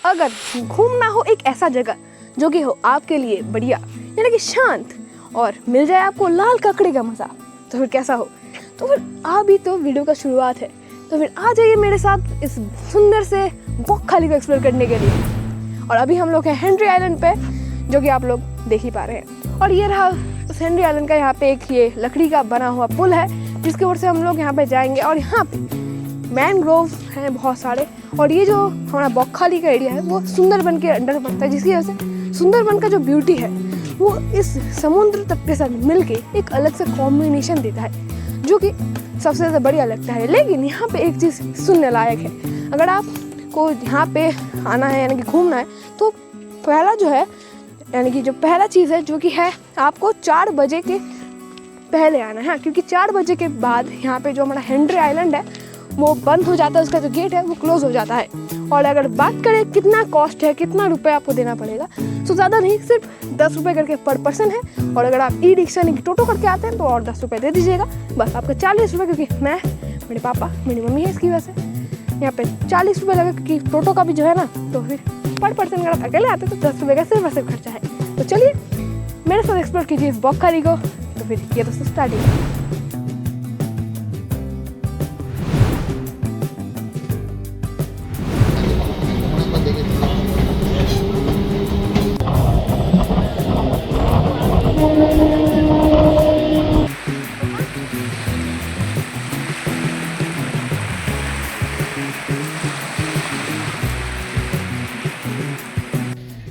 अगर घूमना हो एक ऐसा जगह जो कि हो आपके लिए बढ़िया यानी कि शांत और मिल जाए आपको लाल ककड़ी का मज़ा, तो फिर कैसा हो। तो फिर अभी तो वीडियो का शुरुआत है, तो फिर आ जाइए मेरे साथ इस सुंदर से बॉक्खाली को एक्सप्लोर करने के लिए। और अभी हम लोग हैं हेनरी आइलैंड पे, जो कि आप लोग देख ही पा रहे हैं। और ये रहा उस हेनरी आइलैंड का यहाँ पे एक ये लकड़ी का बना हुआ पुल है, जिसकी ओर से हम लोग यहाँ पे जाएंगे। और यहाँ पे मैनग्रोव हैं बहुत सारे, और ये जो हमारा बॉक्खाली का एरिया है वो सुंदरबन के अंडर पड़ता है, जिसकी वजह से सुंदरबन का जो ब्यूटी है वो इस समुद्र तट के साथ मिलके एक अलग से कॉम्बिनेशन देता है, जो कि सबसे ज़्यादा बढ़िया लगता है। लेकिन यहाँ पे एक चीज़ सुनने लायक है, अगर आपको यहाँ पे आना है यानी कि घूमना है, तो पहला जो है यानी कि जो पहला चीज़ है जो कि है आपको 4 बजे के पहले आना है, क्योंकि 4 बजे के बाद यहाँ पे जो हमारा हेनरी आइलैंड है वो बंद हो जाता है, उसका जो गेट है वो क्लोज हो जाता है। और अगर बात करें कितना कॉस्ट है, कितना रुपए आपको देना पड़ेगा, तो ज़्यादा नहीं, सिर्फ 10 रुपये करके पर पर्सन है। और अगर आप ई रिक्शा यानी कि टोटो करके आते हैं तो और 10 रुपये दे दीजिएगा, बस आपका 40 रुपये, क्योंकि मैं, मेरे पापा, मेरी मम्मी है, इसकी वजह से यहाँ पे 40 रुपये लगे, क्योंकि टोटो का भी जो है ना, तो फिर पर पर्सन अगर आप अकेले आते तो 10 रुपये का सिर्फ खर्चा है। तो चलिए मेरे साथ एक्सप्लोर कीजिए इस बॉक्खाली को। तो फिर ये तो starting.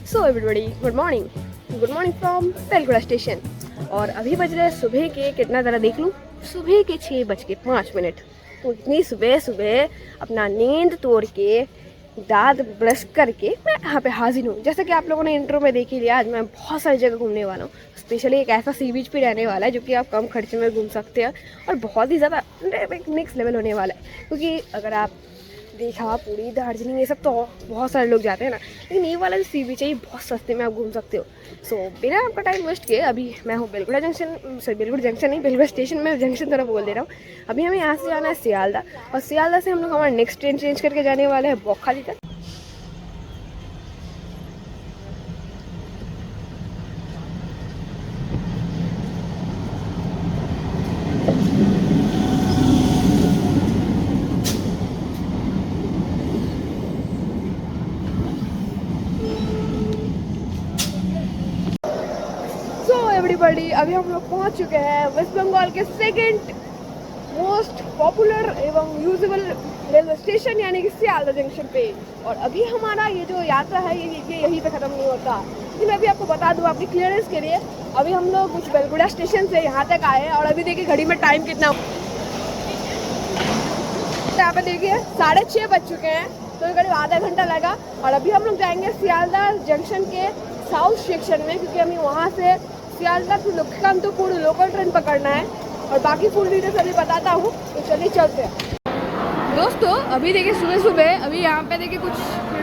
So everybody good morning from Belguda station. और अभी बज रहे सुबह के, कितना ज़रा देख लूँ, सुबह के 6:05। तो इतनी सुबह अपना नींद तोड़ के दांत ब्रश करके मैं यहाँ पे हाजिर हूँ। जैसे कि आप लोगों ने इंट्रो में देख ही लिया, आज मैं बहुत सारी जगह घूमने वाला हूँ। स्पेशली एक ऐसा सी बीच पे रहने वाला है जो कि आप कम खर्चे में घूम सकते हैं, और बहुत ही ज़्यादा नेक्स्ट लेवल होने वाला है। क्योंकि अगर आप देखा पूरी दार्जिलिंग ये सब तो बहुत सारे लोग जाते हैं ना, लेकिन ये वाला जो सी बीच है ये बहुत सस्ते में आप घूम सकते हो। सो बिना आपका टाइम वेस्ट किए अभी मैं हूँ बेलगुड़ा स्टेशन में, जंक्शन तरफ बोल दे रहा हूँ। अभी हमें यहाँ से जाना है सियालदा, और सियालदा से हम लोग हमारा नेक्स्ट ट्रेन चेंज करके जाने वाले हैं बॉक्खाली तक। एवरीबॉडी अभी हम लोग पहुंच चुके हैं वेस्ट बंगाल के सेकंड मोस्ट पॉपुलर एवं यूजेबल रेलवे स्टेशन यानी कि सियालदा जंक्शन पे। और अभी हमारा ये जो यात्रा है ये यहीं पे ख़त्म नहीं होता। ये मैं भी आपको बता दूँ अपनी क्लियरेंस के लिए, अभी हम लोग कुछ बेलगुड़ा स्टेशन से यहाँ तक आए हैं, और अभी देखिए घड़ी में टाइम कितना, यहाँ पे देखिए 6:30 बज चुके हैं, तो करीब आधा घंटा लगा। और अभी हम लोग जाएंगे सियालदा जंक्शन के साउथ सेक्शन में, क्योंकि हमें वहाँ से सियालदा टू लखीकांतपुर लोकल ट्रेन पकड़ना है। और बाकी फुल डिटेल्स अभी बताता हूँ, तो चलिए चलते हैं। दोस्तों अभी देखिए सुबह अभी यहाँ पे देखिए कुछ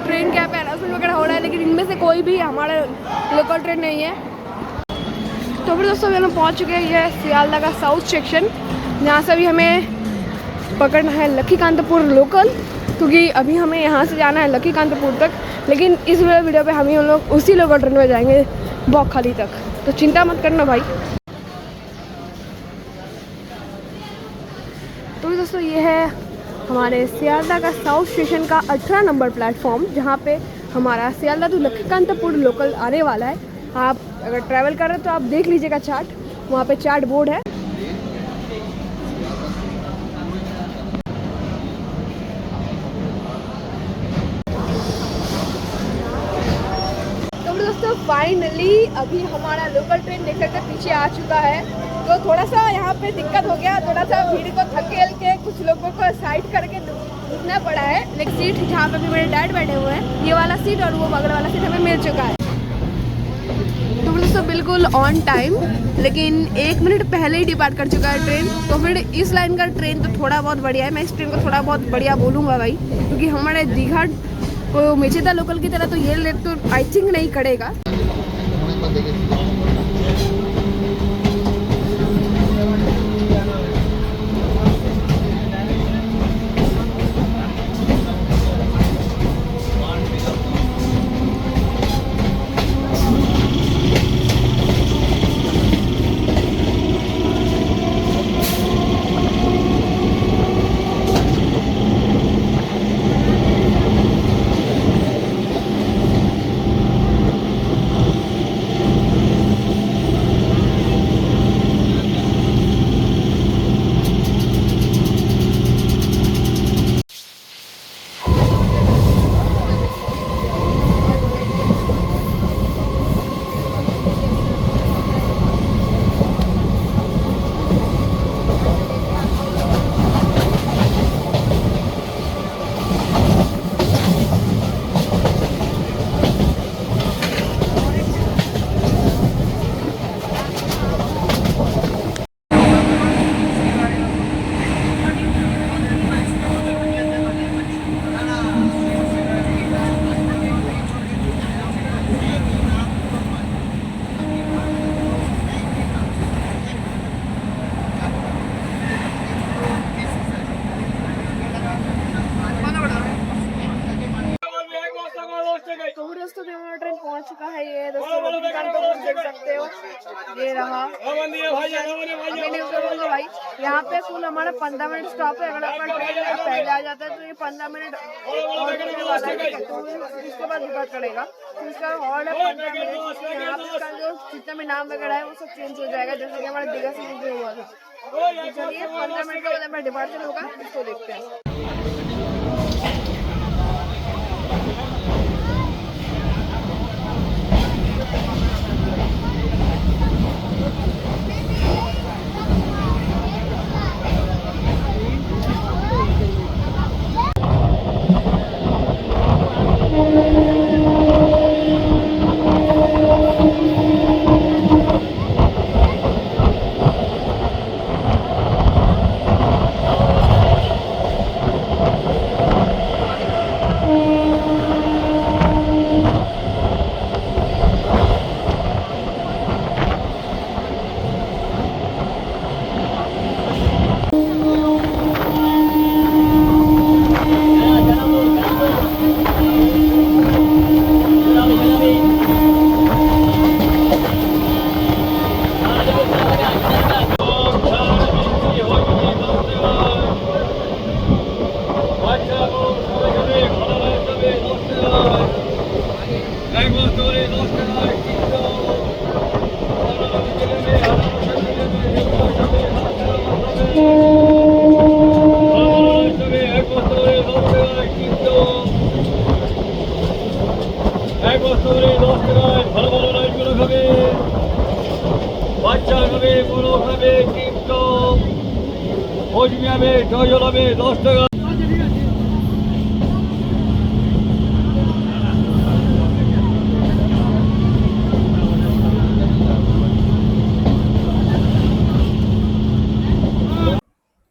ट्रेन के यहाँ पे अनाउंसमेंट वगैरह हो रहा है, लेकिन इनमें से कोई भी हमारा लोकल ट्रेन नहीं है। तो फिर दोस्तों अभी हम पहुँच चुके हैं, ये है सियालदा का साउथ सेक्शन, जहाँ से अभी हमें पकड़ना है लखीकांतपुर लोकल, क्योंकि अभी हमें यहाँ से जाना है लखीकांतपुर तक। लेकिन इस वीडियो पे हम लोग उसी लोकल ट्रेन में जाएंगे बॉक्खाली तक, तो चिंता मत करना भाई। तो दोस्तों ये है हमारे सियालदा का साउथ स्टेशन का 18 नंबर प्लेटफॉर्म, जहाँ पे हमारा सियालदा टू लखीकांतपुर लोकल आने वाला है। आप अगर ट्रैवल कर रहे हो तो आप देख लीजिएगा चार्ट, वहाँ पे चार्ट बोर्ड है। तो फाइनली अभी हमारा लोकल ट्रेन देख सकते हैं पीछे आ चुका है। तो थोड़ा सा यहाँ पे दिक्कत हो गया, थोड़ा सा भीड़ को धकेल के कुछ लोगों को साइड करके रुकना पड़ा है। लेकिन सीट जहाँ पे भी मेरे डैड बैठे हुए हैं, ये वाला सीट और वो बगल वाला सीट हमें मिल चुका है। तो दोस्तों बिल्कुल ऑन टाइम, लेकिन 1 मिनट पहले ही डिपार्ट कर चुका है ट्रेन। तो फिर इस लाइन का ट्रेन तो थोड़ा बहुत बढ़िया है, मैं इस ट्रेन को थोड़ा बहुत बढ़िया बोलूँगा भाई, क्योंकि हमारे दीघा को मेचेदा लोकल की तरह तो ये लेट तो आई थिंक नहीं करेगा। दोस्तों तो हमारा ट्रेन पहुंच चुका है। ये दोस्तों रोटी दुकान पे कुछ देख सकते हो, ये रहा। अभी नहीं उतरूंगा भाई, यहाँ पे कुल हमारा 15 मिनट स्टॉप है। अगर आपका ट्रेन पहले आ जाता है तो ये 15 मिनट और रुकने वाला है, तो उसके बाद रुका चढ़ेगा। तो इसका हॉल्ट है 15 मिनट। यहाँ पे इसका जो जितना भी नाम वगैरह है वो सब चेंज हो जाएगा, जैसे कि हमारे दिघा से जो हुआ था। चलिए 15 मिनट के बाद हमारा डिपार्चर होगा, इसको देखते हैं।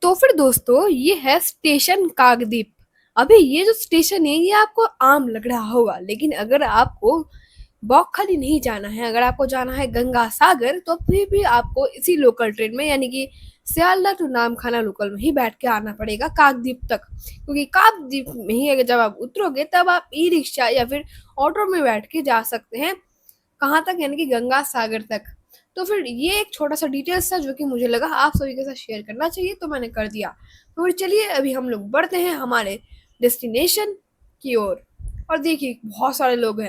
तो फिर दोस्तों ये है स्टेशन काकद्वीप। अभी ये जो स्टेशन है ये आपको आम लग रहा होगा, लेकिन अगर आपको बौखखाली नहीं जाना है, अगर आपको जाना है गंगा सागर, तो फिर भी आपको इसी लोकल ट्रेन में यानी कि सियालदह टू नामखाना लोकल में ही बैठ के आना पड़ेगा काकद्वीप तक। क्योंकि काकद्वीप में ही अगर जब आप उतरोगे तब आप ई रिक्शा या फिर ऑटो में बैठ के जा सकते हैं। कहाँ तक? यानी कि गंगा सागर तक। तो फिर ये एक छोटा सा डिटेल्स था जो कि मुझे लगा आप सभी के साथ शेयर करना चाहिए, तो मैंने कर दिया। तो फिर चलिए अभी हम लोग बढ़ते हैं हमारे डेस्टिनेशन की ओर। और देखिए बहुत सारे लोग हैं।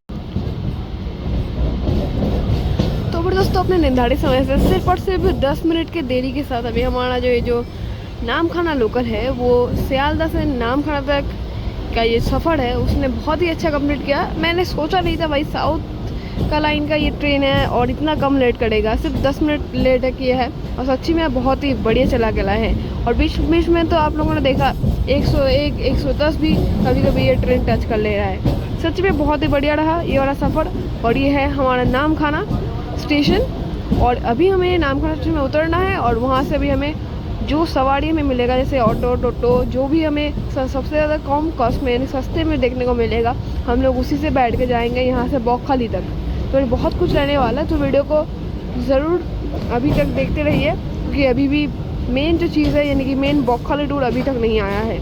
तो फिर दोस्तों अपने निर्धारित समय से सिर्फ और सिर्फ 10 मिनट के देरी के साथ अभी हमारा जो नामखाना लोकल है वो सियालदह से नामखाना तक का ये सफ़र है उसने बहुत ही अच्छा कंप्लीट किया। मैंने सोचा नहीं था भाई साउथ का लाइन का ये ट्रेन है और इतना कम लेट करेगा, सिर्फ 10 मिनट लेट किया है और सच्ची में बहुत ही बढ़िया चला गया है। और बीच बीच में तो आप लोगों ने देखा 101 110 भी कभी कभी ये ट्रेन टच कर ले रहा है। सच में बहुत ही बढ़िया रहा ये वाला सफ़र। और ये है हमारा नामखाना स्टेशन और अभी हमें नामखाना स्टेशन में उतरना है और वहाँ से अभी हमें जो सवारी हमें मिलेगा जैसे ऑटो टोटो जो भी हमें सबसे ज़्यादा कम कॉस्ट में यानी सस्ते में देखने को मिलेगा, हम लोग उसी से बैठ के जाएंगे यहाँ से बौखखाली तक। तो बहुत कुछ रहने वाला है, तो वीडियो को ज़रूर अभी तक देखते रहिए क्योंकि अभी भी मेन जो चीज़ है यानी कि मेन बौखखाली टूर अभी तक नहीं आया है।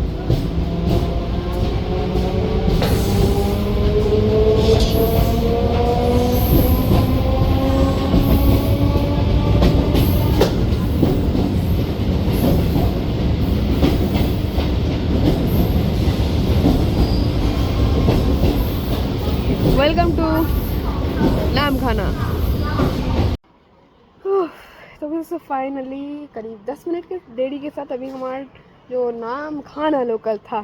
Welcome to Namkhana. तो फिर फाइनली करीब 10 मिनट के देरी के साथ अभी हमारा जो नामखाना लोकल था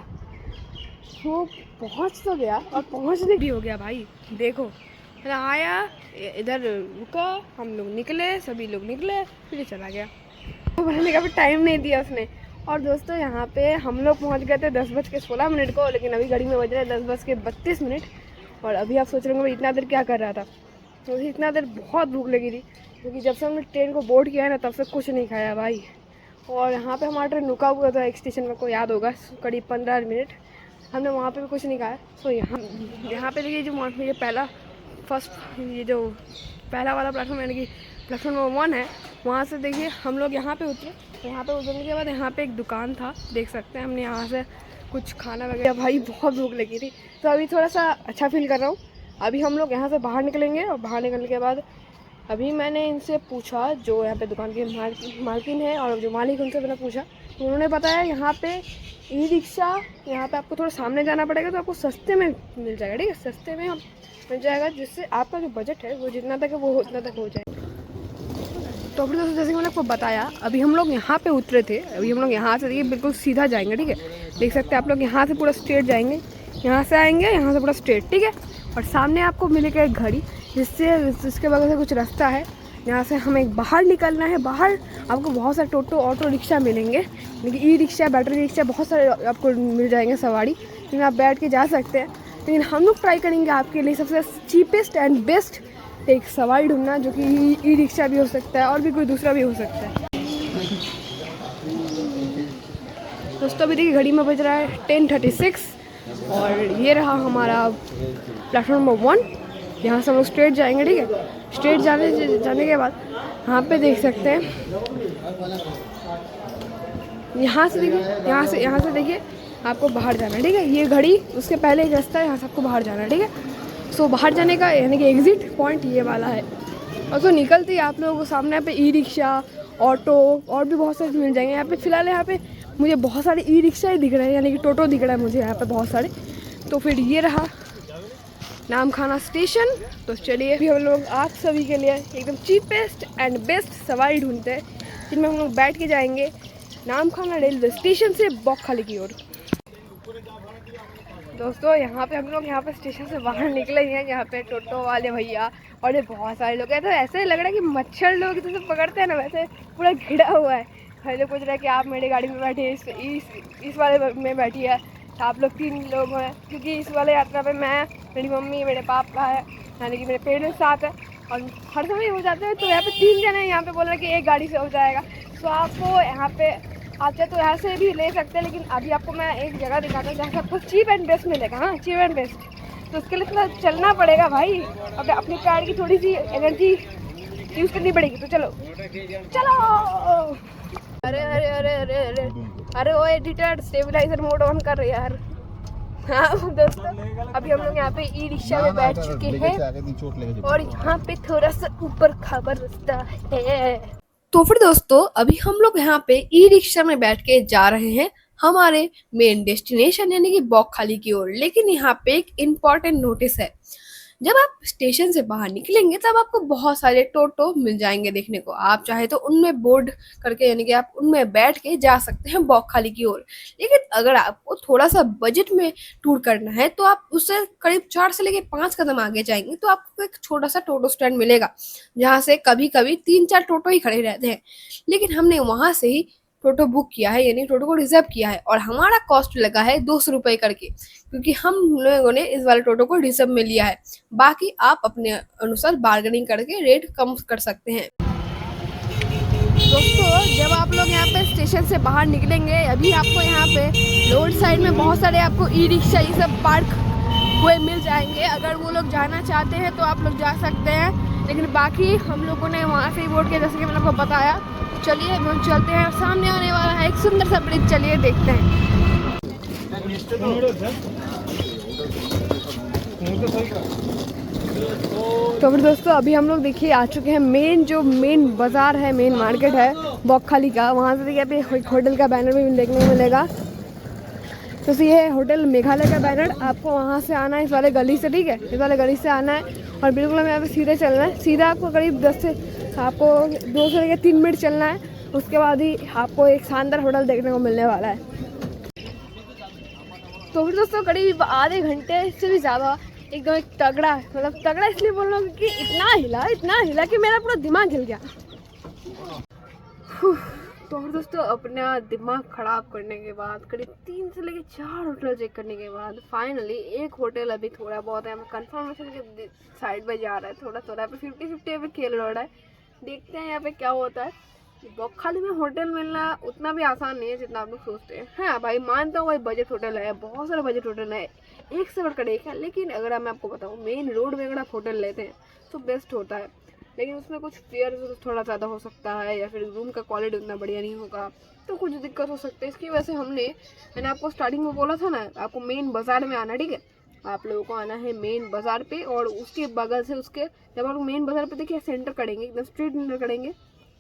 वो पहुंच तो गया और पहुंचने भी हो गया भाई। देखो है आया इधर रुका, हम लोग निकले, सभी लोग निकले, फिर चला गया। तो बढ़ने का भी टाइम नहीं दिया उसने। और दोस्तों यहाँ पे हम लोग पहुँच गए थे 10:16 को, लेकिन अभी घड़ी में बज रहे 10:32। और अभी आप सोच रहे होंगे इतना देर क्या कर रहा था। तो इतना देर बहुत भूख लगी थी क्योंकि जब से हमने ट्रेन को बोर्ड किया है ना तब से कुछ नहीं खाया भाई। और यहाँ पे हमारा ट्रेन रुका हुआ था एक स्टेशन में, को याद होगा, करीब 15 मिनट हमने वहाँ पे भी कुछ नहीं खाया। सो यहाँ पे देखिए जो ये पहला वाला प्लेटफॉर्म यानी कि प्लेटफॉर्म नंबर 1 है, वहाँ से देखिए हम लोग यहाँ पे उतरे। यहाँ पे उतरने के बाद यहाँ पे एक दुकान था, देख सकते हैं, हमने यहाँ से कुछ खाना वगैरह। भाई बहुत भूख लगी थी तो अभी थोड़ा सा अच्छा फील कर रहा हूँ। अभी हम लोग यहाँ से बाहर निकलेंगे और बाहर निकलने के बाद अभी मैंने इनसे पूछा, जो यहाँ पे दुकान की मालकिन है और जो मालिक, उनसे मैंने पूछा तो उन्होंने बताया यहाँ पे ई रिक्शा, यहाँ पे आपको थोड़ा सामने जाना पड़ेगा तो आपको सस्ते में मिल जाएगा, ठीक है, सस्ते में मिल जाएगा, जिससे आपका जो बजट है वो जितना तक है वो उतना तक हो जाएगा। तो अभी दोस्तों जैसे कि मैंने आपको बताया, अभी हम लोग यहाँ पे उतरे थे, अभी हम लोग यहाँ से देखिए बिल्कुल सीधा जाएंगे, ठीक है, देख सकते हैं आप लोग, यहाँ से पूरा स्ट्रेट जाएंगे, यहाँ से आएंगे, यहाँ से पूरा स्ट्रेट, ठीक है, और सामने आपको मिलेगा एक घड़ी, जिसके बगल से कुछ रास्ता है, यहाँ से हमें बाहर निकलना है। बाहर आपको बहुत सारे टोटो ऑटो रिक्शा मिलेंगे, लेकिन ई रिक्शा, बैटरी रिक्शा बहुत सारे आपको मिल जाएंगे सवारी, जिनमें आप बैठ के जा सकते हैं। लेकिन हम लोग ट्राई करेंगे आपके लिए सबसे चीपेस्ट एंड बेस्ट एक सवारी ढूंढना, जो कि ई रिक्शा भी हो सकता है और भी कोई दूसरा भी हो सकता है। दोस्तों अभी देखिए घड़ी में बज रहा है 10:36 और ये रहा हमारा प्लेटफॉर्म नंबर 1। यहाँ से हम लोग स्ट्रेट जाएंगे, ठीक है, स्ट्रेट जाने के बाद यहाँ पे देख सकते हैं, यहाँ से देखिए आपको बाहर जाना है, ठीक है, ये घड़ी, उसके पहले एक रास्ता है, यहाँ से आपको बाहर जाना है, ठीक है। सो बाहर जाने का यानी कि एग्ज़िट पॉइंट ये वाला है। और तो निकलते ही आप लोगों को सामने यहाँ पे ई रिक्शा, ऑटो और भी बहुत सारे मिल जाएंगे। यहाँ पे फ़िलहाल यहाँ पे मुझे बहुत सारे ई रिक्शा ही दिख रहे हैं, यानी कि टोटो दिख रहा है मुझे यहाँ पे बहुत सारे। तो फिर ये रहा नामखाना स्टेशन। तो चलिए अभी हम लोग आप सभी के लिए एकदम चीपेस्ट एंड बेस्ट सवारी ढूंढते हैं, जिनमें हम लोग बैठ के जाएंगे नामखाना रेलवे स्टेशन से बौखखाली की ओर। दोस्तों यहाँ पे हम लोग यहाँ पे स्टेशन से बाहर निकले हैं, यहाँ पे टोटो वाले भैया और ये बहुत सारे लोग हैं। तो ऐसे लग रहा है कि मच्छर लोग जैसे पकड़ते हैं ना, वैसे पूरा घिरा हुआ है। पहले पूछ रहा है कि आप मेरी गाड़ी में बैठिए, इस वाले में बैठिए, आप लोग 3 लोग हैं, क्योंकि इस वाले यात्रा पे मैं, मेरी मम्मी, मेरे पापा है, यानी कि मेरे पेरेंट्स साथ है, और हर समय हो जाते हैं। तो यहाँ पे 3 जने हैं, यहाँ पे बोल रहे हैं कि एक गाड़ी से हो जाएगा। तो आपको यहाँ पे आते तो यहाँ से भी ले सकते हैं, लेकिन अभी आपको मैं एक जगह दिखाता हूँ जहाँ से आपको चीप एंड बेस्ट मिलेगा। हाँ, चीप एंड बेस्ट। तो उसके लिए थोड़ा चलना पड़ेगा भाई, अब अपनी पैर की थोड़ी सी एनर्जी यूज़ करनी पड़ेगी। तो चलो चलो। अरे अरे अरे अरे अरे अरे ओ एडिटर, स्टेबलाइजर मोड ऑन कर यार। हाँ दोस्तों अभी हम लोग यहाँ पे ई रिक्शा में बैठ चुके हैं और यहाँ पे थोड़ा सा ऊपर खाबर रास्ता है। तो फिर दोस्तों अभी हम लोग यहाँ पे ई रिक्शा में बैठ के जा रहे हैं हमारे मेन डेस्टिनेशन यानी कि बौखखाली की ओर। लेकिन यहाँ पे एक इम्पॉर्टेंट नोटिस है, जब आप स्टेशन से बाहर निकलेंगे तब आपको बहुत सारे टोटो मिल जाएंगे देखने को। आप चाहे तो उनमें बोर्ड करके यानी कि आप उनमें बैठ के जा सकते हैं बौखखाली की ओर। लेकिन अगर आपको थोड़ा सा बजट में टूर करना है तो आप उससे करीब 4 से लेके 5 कदम आगे जाएंगे तो आपको एक छोटा सा टोटो स्टैंड मिलेगा, जहाँ से कभी कभी 3-4 टोटो ही खड़े रहते हैं। लेकिन हमने वहाँ से ही टोटो बुक किया है, यानी टोटो को रिजर्व किया है, और हमारा कॉस्ट लगा है 200 रुपये करके, क्योंकि हम लोगों ने इस वाले टोटो को रिजर्व में लिया है। बाकी आप अपने अनुसार बार्गेनिंग करके रेट कम कर सकते हैं। दोस्तों जब आप लोग यहाँ पे स्टेशन से बाहर निकलेंगे, अभी आपको यहाँ पे रोड साइड में बहुत सारे आपको ई रिक्शा ये सब पार्क हुए मिल जाएंगे। अगर वो लोग जाना चाहते हैं तो आप लोग जा सकते हैं, लेकिन बाकी हम लोगों ने वहाँ से ही बोर्ड किया, जैसे कि मैंने आपको बताया। चलिए हम चलते हैं, सामने आने वाला है एक सुंदर सा ब्रिज, चलिए देखते हैं। तो फिर दोस्तों अभी हम लोग देखिए आ चुके हैं मेन बाज़ार है, मेन मार्केट है बौखखाली का। वहाँ से देखिए अभी एक होटल का बैनर भी देखने को मिलेगा। तो ये है होटल मेघालय का बैनर। आपको वहाँ से आना है इस वाले गली से, ठीक है, इस वाले गली से आना है और बिल्कुल हमें यहाँ पे सीधे चलना है। सीधा आपको करीब 2 से लेकर 3 मिनट चलना है, उसके बाद ही आपको एक शानदार होटल देखने को मिलने वाला है। तो फिर दोस्तों करीब आधे घंटे से भी ज़्यादा एकदम एक तगड़ा, मतलब तगड़ा इसलिए बोल रहा हूँ कि इतना हिला कि मेरा पूरा दिमाग हिल गया। तो फिर दोस्तों अपना दिमाग खराब करने के बाद करीब 3 से लेकर 4 होटल चेक करने के बाद फाइनली एक होटल अभी थोड़ा बहुत है कंफर्मेशन के साइड पे जा रहा है, थोड़ा पे 50-50 पे खेल रहा है। देखते हैं यहाँ पे क्या होता है। बौखखाली में होटल मिलना उतना भी आसान नहीं है जितना आप लोग सोचते हैं। हाँ भाई मानता हूँ भाई, बजट होटल है, बहुत सारे बजट होटल है, एक से बढ़कर एक है। लेकिन अगर मैं आपको बताऊँ मेन रोड में अगर आप होटल लेते हैं तो बेस्ट होता है, लेकिन उसमें कुछ फेयर थोड़ा ज़्यादा हो सकता है या फिर रूम का क्वालिटी उतना बढ़िया नहीं होगा, तो कुछ दिक्कत हो सकती है। इसकी वजह से मैंने आपको स्टार्टिंग में बोला था ना, आपको मेन बाज़ार में आना, ठीक है। आप लोगों को आना है मेन बाज़ार पे, और उसके बगल से उसके जब आप मेन बाज़ार पे देखिए सेंटर करेंगे, एकदम स्ट्रेट एंटर करेंगे।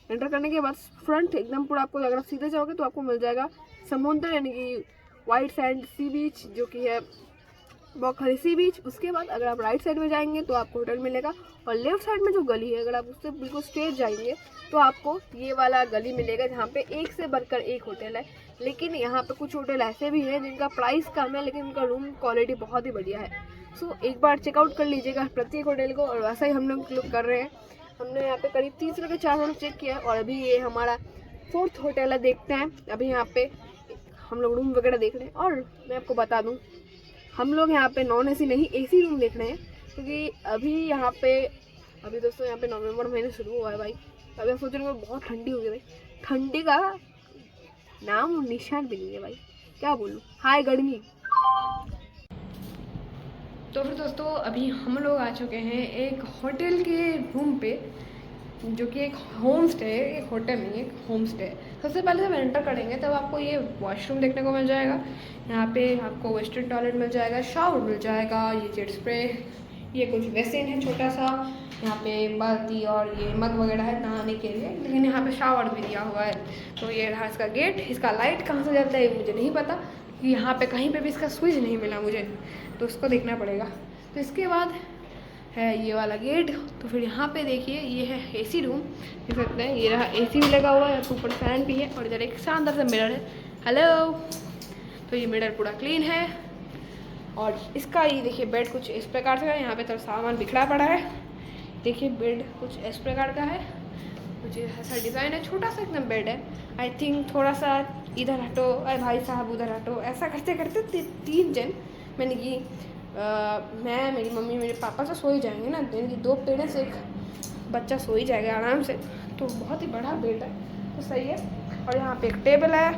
एंटर करने के बाद फ्रंट एकदम पूरा आपको, अगर आप सीधे जाओगे तो आपको मिल जाएगा समुद्र, यानी कि वाइट सैंड सी बीच, जो कि है बौखाली सी बीच। उसके बाद अगर आप राइट साइड में जाएंगे तो आपको होटल मिलेगा, और लेफ्ट साइड में जो गली है अगर आप उससे बिल्कुल स्ट्रेट जाएंगे तो आपको ये वाला गली मिलेगा, जहाँ पे एक से बढ़कर एक होटल है। लेकिन यहाँ पे कुछ होटल ऐसे भी हैं जिनका प्राइस कम है लेकिन उनका रूम क्वालिटी बहुत ही बढ़िया है। सो एक बार चेकआउट कर लीजिएगा प्रत्येक होटल को, और वैसा ही हम लोग कर रहे हैं। हमने यहाँ पे करीब 3 से 4 होटल चेक किया है, और अभी ये हमारा 4th होटल है। देखते हैं अभी यहाँ पे हम लोग रूम वगैरह देख रहे हैं। और मैं आपको बता दूँ, हम लोग यहाँ पे नॉन AC नहीं AC रूम देख रहे हैं, क्योंकि अभी दोस्तों यहाँ पे नवंबर महीने शुरू हुआ है भाई। अभी सोच रहे हो बहुत ठंडी हो गई भाई, ठंडी का नाम निशान भी नहीं है भाई, क्या बोलूँ, हाय गर्मी। तो फिर दोस्तों अभी हम लोग आ चुके हैं एक होटल के रूम पे, जो कि एक होम स्टे है, एक होटल नहीं एक होम स्टे है। सबसे पहले जब एंटर करेंगे तब आपको ये वॉशरूम देखने को मिल जाएगा। यहाँ पे आपको वेस्टर्न टॉयलेट मिल जाएगा, शावर मिल जाएगा, ये जेट स्प्रे, ये कुछ बेसिन है छोटा सा, यहाँ पे बाल्टी और ये मग वगैरह है नहाने के लिए, लेकिन यहाँ पे शावर भी दिया हुआ है। तो ये रहा इसका गेट। इसका लाइट कहाँ से जलता है मुझे नहीं पता, कि यहाँ पे कहीं पे भी इसका स्विच नहीं मिला मुझे, तो उसको देखना पड़ेगा। तो इसके बाद है ये वाला गेट। तो फिर यहाँ पे देखिए ये है AC रूम, देख सकते हैं। ये रहा AC भी लगा हुआ है, ऊपर फैन भी है, और इधर एक शानदार सा मिरर है। हेलो, तो ये मिरर पूरा क्लीन है। और इसका ये देखिए बेड कुछ इस प्रकार से है, यहाँ पे तो सामान बिखरा पड़ा है। देखिए बेड कुछ इस प्रकार का है, कुछ ऐसा डिज़ाइन है, छोटा सा एकदम बेड है। आई थिंक थोड़ा सा इधर हटो, अरे भाई साहब उधर हटो, ऐसा करते करते 3 जन, मैंने कि मैं, मेरी मम्मी, मेरे पापा तो सो ही जाएंगे ना, यानी कि 2 पेरेंट्स एक बच्चा सो ही जाएगा आराम से। तो बहुत ही बड़ा बेड है, तो सही है। और यहाँ पे एक टेबल है,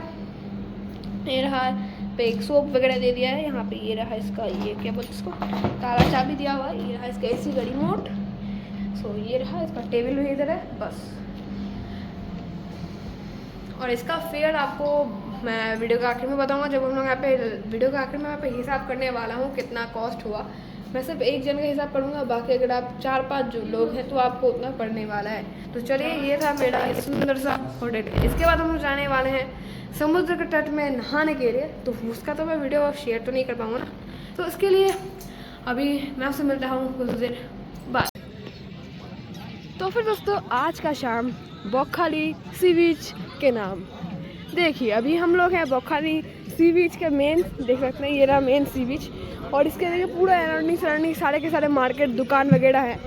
ये रहा पे एक सोप वगैरह दे दिया है। यहाँ पे ये रहा इसका, ये क्या बोलते इसको, ताला चाबी दिया हुआ है। ये रहा इसका AC का रिमोट। सो ये रहा इसका टेबल भी इधर है बस। और इसका फेयर आपको मैं वीडियो के आखिर में बताऊंगा, जब हम लोग यहाँ पे वीडियो के आखिर में यहाँ पे हिसाब करने वाला हूँ कितना कॉस्ट हुआ। मैं सिर्फ एक जन का हिसाब करूँगा, बाकी अगर आप 4-5 जो लोग हैं तो आपको उतना पड़ने वाला है। तो चलिए ये था मेरा सुंदर सा होटल। इसके बाद हम लोग जाने वाले हैं समुद्र के तट में नहाने के लिए, तो उसका तो मैं वीडियो शेयर तो नहीं कर पाऊँगा ना, तो इसके लिए अभी मैं आपसे मिलता हूँ कुछ देर बाद। तो फिर दोस्तों आज का शाम बौखाली सी बीच के नाम देखिए, अभी हम लोग हैं बौखाली सी बीच के मेन, देख सकते हैं ये रहा मेन सी बीच। और इसके देखिए पूरा सराउंडिंग सारे के सारे मार्केट दुकान वगैरह है।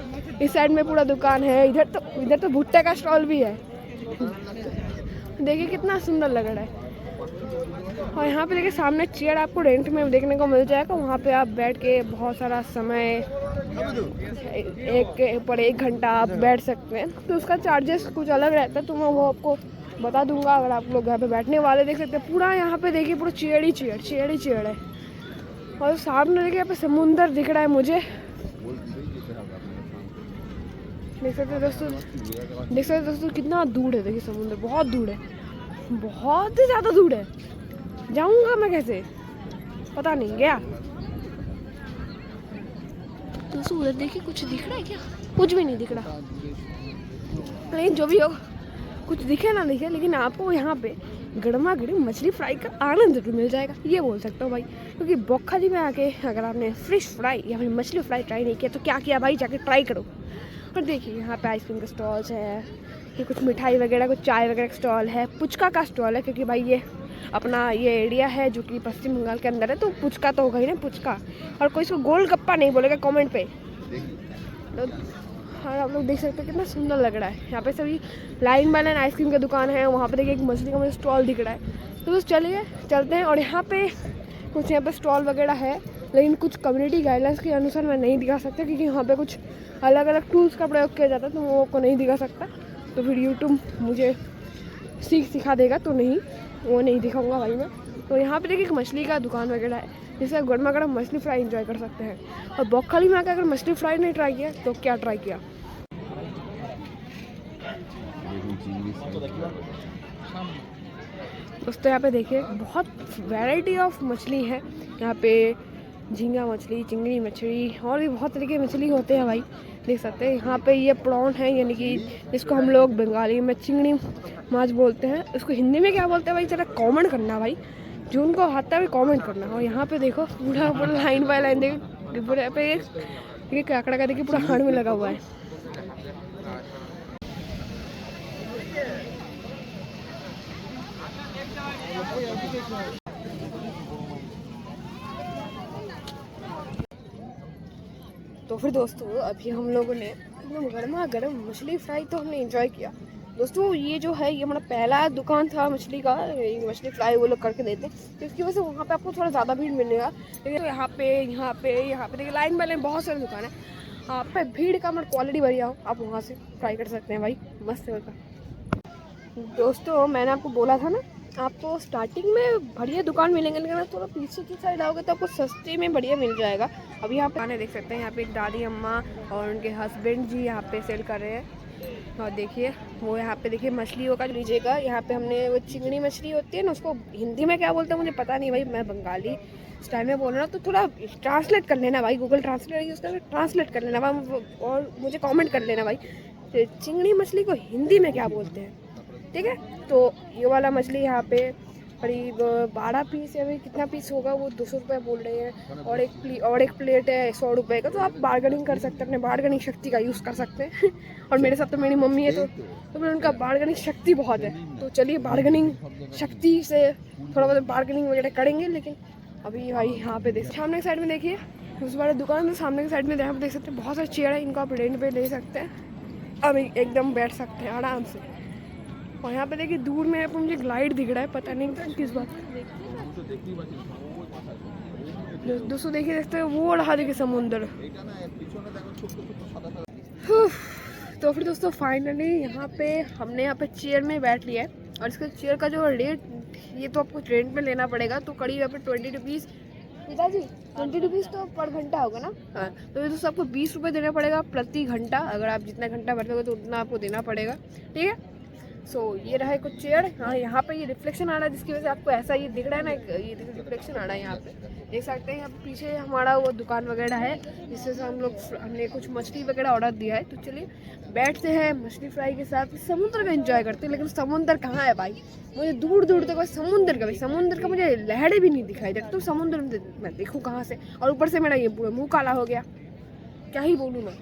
इस साइड में पूरा दुकान है, इधर तो भुट्टे का स्टॉल भी है, देखिए कितना सुंदर लग रहा है। और यहाँ पे देखिए सामने चेयर आपको रेंट में देखने को मिल जाएगा, वहाँ पे आप बैठ के बहुत सारा समय, एक घंटा आप बैठ सकते हैं। तो उसका चार्जेस कुछ अलग रहता है, तो मैं वो आपको बता दूंगा अगर आप लोग यहाँ पे बैठने वाले। देख सकते हैं पूरा यहाँ पे देखिए पूरा चेयर ही चेयर है। और सामने देखिए यहाँ पे समुंदर दिख रहा है मुझे, देख सकते हैं दोस्तों कितना दूर है। देखिए समुंदर बहुत दूर है, बहुत ही ज़्यादा दूर है। जाऊंगा मैं कैसे पता नहीं गया। दोस्तों उधर देखिए कुछ दिख रहा है क्या? कुछ भी नहीं दिख रहा, लेकिन जो भी हो कुछ दिखे ना दिखे, लेकिन आपको यहाँ पे गर्मा गर्म मछली फ्राई का आनंद जरूर मिल जाएगा, ये बोल सकता हूँ भाई। क्योंकि बौखाली में आके अगर आपने फिश फ्राई या फिर मछली फ्राई ट्राई नहीं किया तो क्या किया भाई, जाके ट्राई करो। और देखिए यहाँ पे आइसक्रीम के स्टॉल्स है, ये कुछ मिठाई वगैरह, कुछ चाय वगैरह का स्टॉल है, पुचका का स्टॉल है, क्योंकि भाई ये अपना ये एरिया है जो कि पश्चिम बंगाल के अंदर है, तो पुचका तो होगा ही ना, पुचका। और कोई इसको गोलगप्पा नहीं बोलेगा कमेंट पे। और आप लोग देख सकते हैं कितना सुंदर लग रहा है। यहाँ पे सभी लाइन बाय लाइन आइसक्रीम की दुकान है, वहाँ पे देखिए एक मछली का मुझे स्टॉल दिख रहा है। तो बस चलिए चलते हैं। और यहाँ पे कुछ यहाँ पे स्टॉल वगैरह है, लेकिन कुछ कम्युनिटी गाइडलाइंस के अनुसार मैं नहीं दिखा सकता, क्योंकि यहाँ पे कुछ अलग अलग टूल्स का प्रयोग किया जाता है, तो वो को नहीं दिखा सकता। तो फिर यूट्यूब मुझे सिखा देगा, तो नहीं वो नहीं दिखाऊंगा भाई मैं। तो यहाँ पे देखिए एक मछली का दुकान वगैरह है, जिससे गर्मा गर्म मछली फ्राई एंजॉय कर सकते हैं। और बौखाली में आकर अगर मछली फ्राई नहीं ट्राई किया तो क्या ट्राई किया। दोस्तों यहाँ पे देखिए बहुत वैरायटी ऑफ मछली है। यहाँ पे झींगा मछली, चिंगड़ी मछली और भी बहुत तरीके की मछली होते हैं भाई, देख सकते हैं। यहाँ पे ये प्रॉन है, यानी कि जिसको हम लोग बंगाली में चिंगड़ी माछ बोलते हैं। उसको हिंदी में क्या बोलते हैं भाई, जरा कमेंट करना भाई, जो उनको आता है कमेंट करना। और यहाँ पे देखो पूरा पूरा लाइन बाय लाइन देखो, पूरे पे ये काकड़ा का देखिए पूरा हाथ में लगा हुआ है। तो फिर दोस्तों अभी हम लोगों ने एकदम गर्मा गर्म मछली फ्राई तो हमने एंजॉय किया। दोस्तों ये जो है ये हमारा पहला दुकान था मछली का, ये मछली फ्राई वो लोग करके देते, तो इसकी वजह से वहाँ पे आपको थोड़ा ज़्यादा भीड़ मिलेगा। लेकिन यहाँ पे देखिए लाइन बाय लाइन बहुत सारी दुकान है। आप पे भीड़ का मतलब क्वालिटी बढ़िया हो, आप वहाँ से फ्राई कर सकते हैं भाई, मस्त होगा। दोस्तों मैंने आपको बोला था ना, आपको स्टार्टिंग में बढ़िया दुकान मिलेंगे, लेकिन आप थोड़ा पीछे की साइड आओगे तो आपको सस्ते में बढ़िया मिल जाएगा। अभी यहाँ पे आने देख सकते हैं, यहाँ पे एक दादी अम्मा और उनके हस्बैंड जी यहाँ पे सेल कर रहे हैं। और देखिए वो यहाँ पे देखिए मछलियों का लीजिएगा। यहाँ पे हमने वो चिंगड़ी मछली होती है ना, उसको हिंदी में क्या बोलते हैं मुझे पता नहीं भाई, मैं बंगाली स्टाइल में बोल रहा हूँ, तो थोड़ा ट्रांसलेट कर लेना भाई, गूगल ट्रांसलेट यूज़ करके ट्रांसलेट कर लेना भाई, और मुझे कॉमेंट कर लेना भाई चिंगड़ी मछली को हिंदी में क्या बोलते हैं, ठीक है। तो ये वाला मछली यहाँ पे करीब 12 पीस है, अभी कितना पीस होगा वो 200 रुपये बोल रहे हैं, और एक प्लेट है 100 रुपये का। तो आप बार्गेनिंग कर सकते हैं, अपने बार्गेनिंग शक्ति का यूज़ कर सकते हैं और मेरे साथ तो मेरी मम्मी है, तो फिर उनका बार्गेनिंग शक्ति बहुत है। तो चलिए बार्गेनिंग शक्ति से थोड़ा बहुत बार्गेनिंग वगैरह करेंगे। लेकिन अभी भाई यहाँ पे देख सामने की साइड में देखिए, उस वाले दुकान में सामने की साइड में यहाँ पे देख सकते हैं बहुत सारे चेयर है, इनको आप रेंट पे ले सकते हैं, अब एकदम बैठ सकते हैं आराम से। और यहाँ पे देखिए दूर में मुझे ग्लाइड दिख रहा है, पता नहीं किस बात दोस्तों देखिए, देखते हैं वो रहा देखिए समुंदर। तो फिर दोस्तों फाइनली यहाँ पे चेयर में बैठ लिया है, और इसका चेयर का जो रेट ये तो आपको रेंट में लेना पड़ेगा, तो करीब यहाँ पे 20 रुपीज़, पिताजी 20 रुपीज़ तो पर घंटा होगा ना। हाँ, तो ये दोस्तों आपको 20 रुपये देना पड़ेगा प्रति घंटा, अगर आप जितना घंटा बैठोगे तो उतना आपको देना पड़ेगा, ठीक है। सो ये रहा है कुछ चेयर। हाँ यहाँ पे ये रिफ्लेक्शन आ रहा है, जिसकी वजह से आपको ऐसा ये दिख रहा है ना, ये रिफ्लेक्शन आ रहा है यहाँ पे, देख सकते हैं। यहाँ पे पीछे हमारा वो दुकान वगैरह है, जिससे से हमने कुछ मछली वगैरह ऑर्डर दिया है। तो चलिए बैठते हैं मछली फ्राई के साथ, समुद्र का एंजॉय करते हैं। लेकिन समुद्र कहाँ है भाई, मुझे दूर दूर तक भाई समुद्र का मुझे लहरें भी नहीं दिखाई देती, तो समुद्र मैं देखूँ कहाँ से। और ऊपर से मेरा ये पूरा मुँह काला हो गया, क्या ही बोलूँ मैं।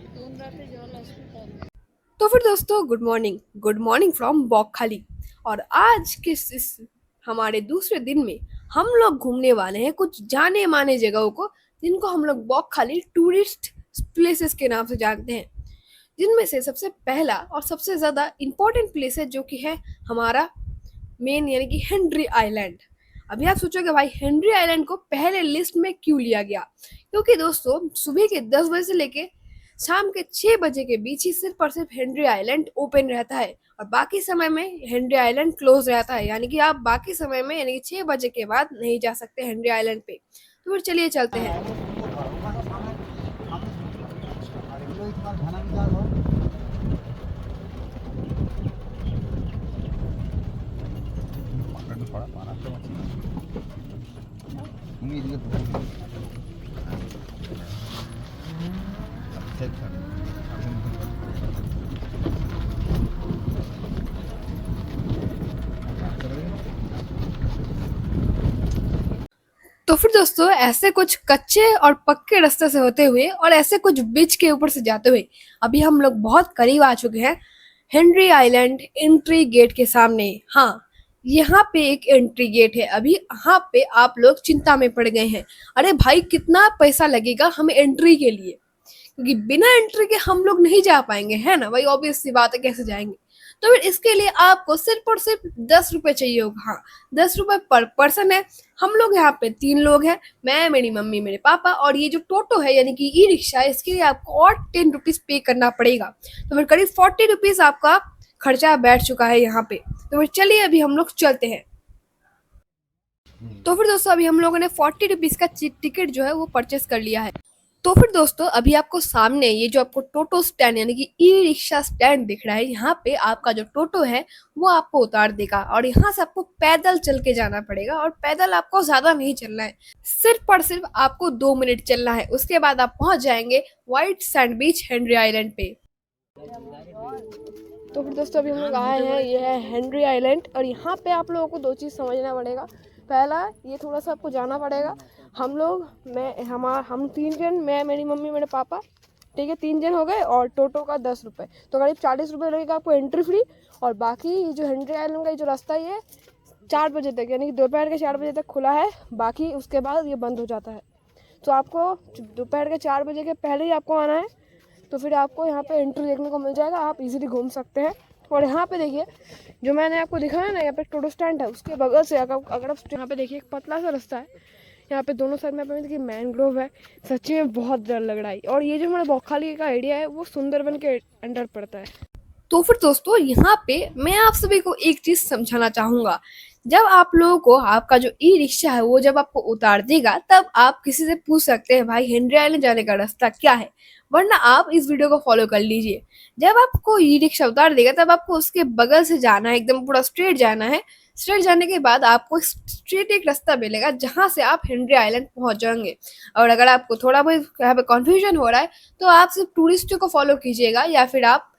तो फिर दोस्तों गुड मॉर्निंग फ्रॉम बॉकखाली। और आज के इस हमारे दूसरे दिन में हम लोग घूमने वाले हैं कुछ जाने माने जगहों को, जिनको हम लोग बॉकखाली टूरिस्ट प्लेसेस के नाम से जानते हैं। जिनमें से सबसे पहला और सबसे ज़्यादा इम्पोर्टेंट प्लेस है, जो कि है हमारा मेन, यानी कि हेनरी आइलैंड। अभी आप सोचोगे भाई हेनरी आइलैंड को पहले लिस्ट में क्यों लिया गया, क्योंकि दोस्तों सुबह के 10 बजे से लेके शाम के 6 बजे के बीच ही सिर्फ और सिर्फ हेनरी आइलैंड ओपन रहता है, और बाकी समय में हेनरी आइलैंड क्लोज रहता है। यानी कि आप बाकी समय में यानी कि 6 बजे के बाद नहीं जा सकते हेनरी आइलैंड पे। तो फिर चलिए चलते हैं। तो फिर दोस्तों ऐसे कुछ कच्चे और पक्के रास्ते से होते हुए और ऐसे कुछ बीच के ऊपर से जाते हुए अभी हम लोग बहुत करीब आ चुके हैं हेनरी आइलैंड एंट्री गेट के सामने। हाँ, यहाँ पे एक एंट्री गेट है। अभी यहाँ पे आप लोग चिंता में पड़ गए हैं, अरे भाई कितना पैसा लगेगा हमें एंट्री के लिए, क्योंकि बिना एंट्री के हम लोग नहीं जा पाएंगे, है ना भाई, ऑब्वियस सी बात है, कैसे जाएंगे। तो फिर इसके लिए आपको सिर्फ और सिर्फ 10 रुपये चाहिए होगा। हाँ, 10 रुपये पर पर्सन है। हम लोग यहाँ पे 3 लोग हैं, मैं, मेरी मम्मी, मेरे पापा, और ये जो टोटो है यानी कि ई रिक्शा है, इसके लिए आपको और 10 रुपीज़ पे करना पड़ेगा। तो फिर करीब 40 रुपीज़ आपका खर्चा बैठ चुका है यहाँ पे। तो फिर चलिए अभी हम लोग चलते हैं। तो फिर दोस्तों अभी हम लोगों ने 40 रुपीज़ का टिकट जो है वो परचेस कर लिया है। तो फिर दोस्तों अभी आपको सामने ये जो आपको टोटो स्टैंड यानी कि ई रिक्शा स्टैंड दिख रहा है, यहाँ पे आपका जो टोटो है वो आपको उतार देगा और यहाँ से आपको पैदल चल के जाना पड़ेगा और पैदल आपको ज्यादा नहीं चलना है, सिर्फ और सिर्फ आपको 2 मिनट चलना है। उसके बाद आप पहुंच जाएंगे white sand beach Henry island पे। तो फिर दोस्तों अभी हम लोग आए हैं, ये है हेनरी आइलैंड और यहाँ पे आप लोगों को 2 चीज़ समझना पड़ेगा। पहला, ये थोड़ा सा आपको जाना पड़ेगा। हम 3 जन, मैं, मेरी मम्मी, मेरे पापा, ठीक है, 3 जन हो गए और टोटो का 10 रुपये, तो करीब 40 रुपये लगेगा आपको एंट्री फ्री। और बाकी ये जो हेनरी आइलैंड का ये जो रास्ता है ये 4 बजे तक यानी कि दोपहर के 4 बजे तक खुला है, बाकी उसके बाद ये बंद हो जाता है। तो आपको दोपहर के 4 बजे के पहले ही आपको आना है, तो फिर आपको यहाँ पे एंट्री देखने को मिल जाएगा, आप इजीली घूम सकते हैं। और यहाँ पे देखिए जो मैंने आपको दिखाया ना, यहाँ पे टोटो स्टैंड है, उसके बगल से अगर आप यहाँ पे देखिए एक पतला सा रास्ता है, यहाँ पे दोनों साइड में देखिए मैंग्रोव है। सच्ची में बहुत डर लग रहा है। और ये जो हमारा बौखाली का एरिया है वो सुंदरबन के अंडर पड़ता है। तो फिर दोस्तों यहाँ पे मैं आप सभी को एक चीज समझाना चाहूंगा, जब आप लोगों को आपका जो ई रिक्शा है वो जब आपको उतार देगा तब आप किसी से पूछ सकते हैं भाई हेनरी आइलैंड जाने का रास्ता क्या है, वरना आप इस वीडियो को फॉलो कर लीजिए। जब आपको ई रिक्शा उतार देगा तब आपको उसके बगल से जाना है, एकदम पूरा स्ट्रेट जाना है। स्ट्रेट जाने के बाद आपको स्ट्रेट एक रास्ता मिलेगा जहां से आप हेनरी आइलैंड पहुंच जाएंगे। और अगर आपको थोड़ा बहुत यहाँ पे कंफ्यूजन हो रहा है तो आप सिर्फ टूरिस्टों को फॉलो कीजिएगा या फिर आप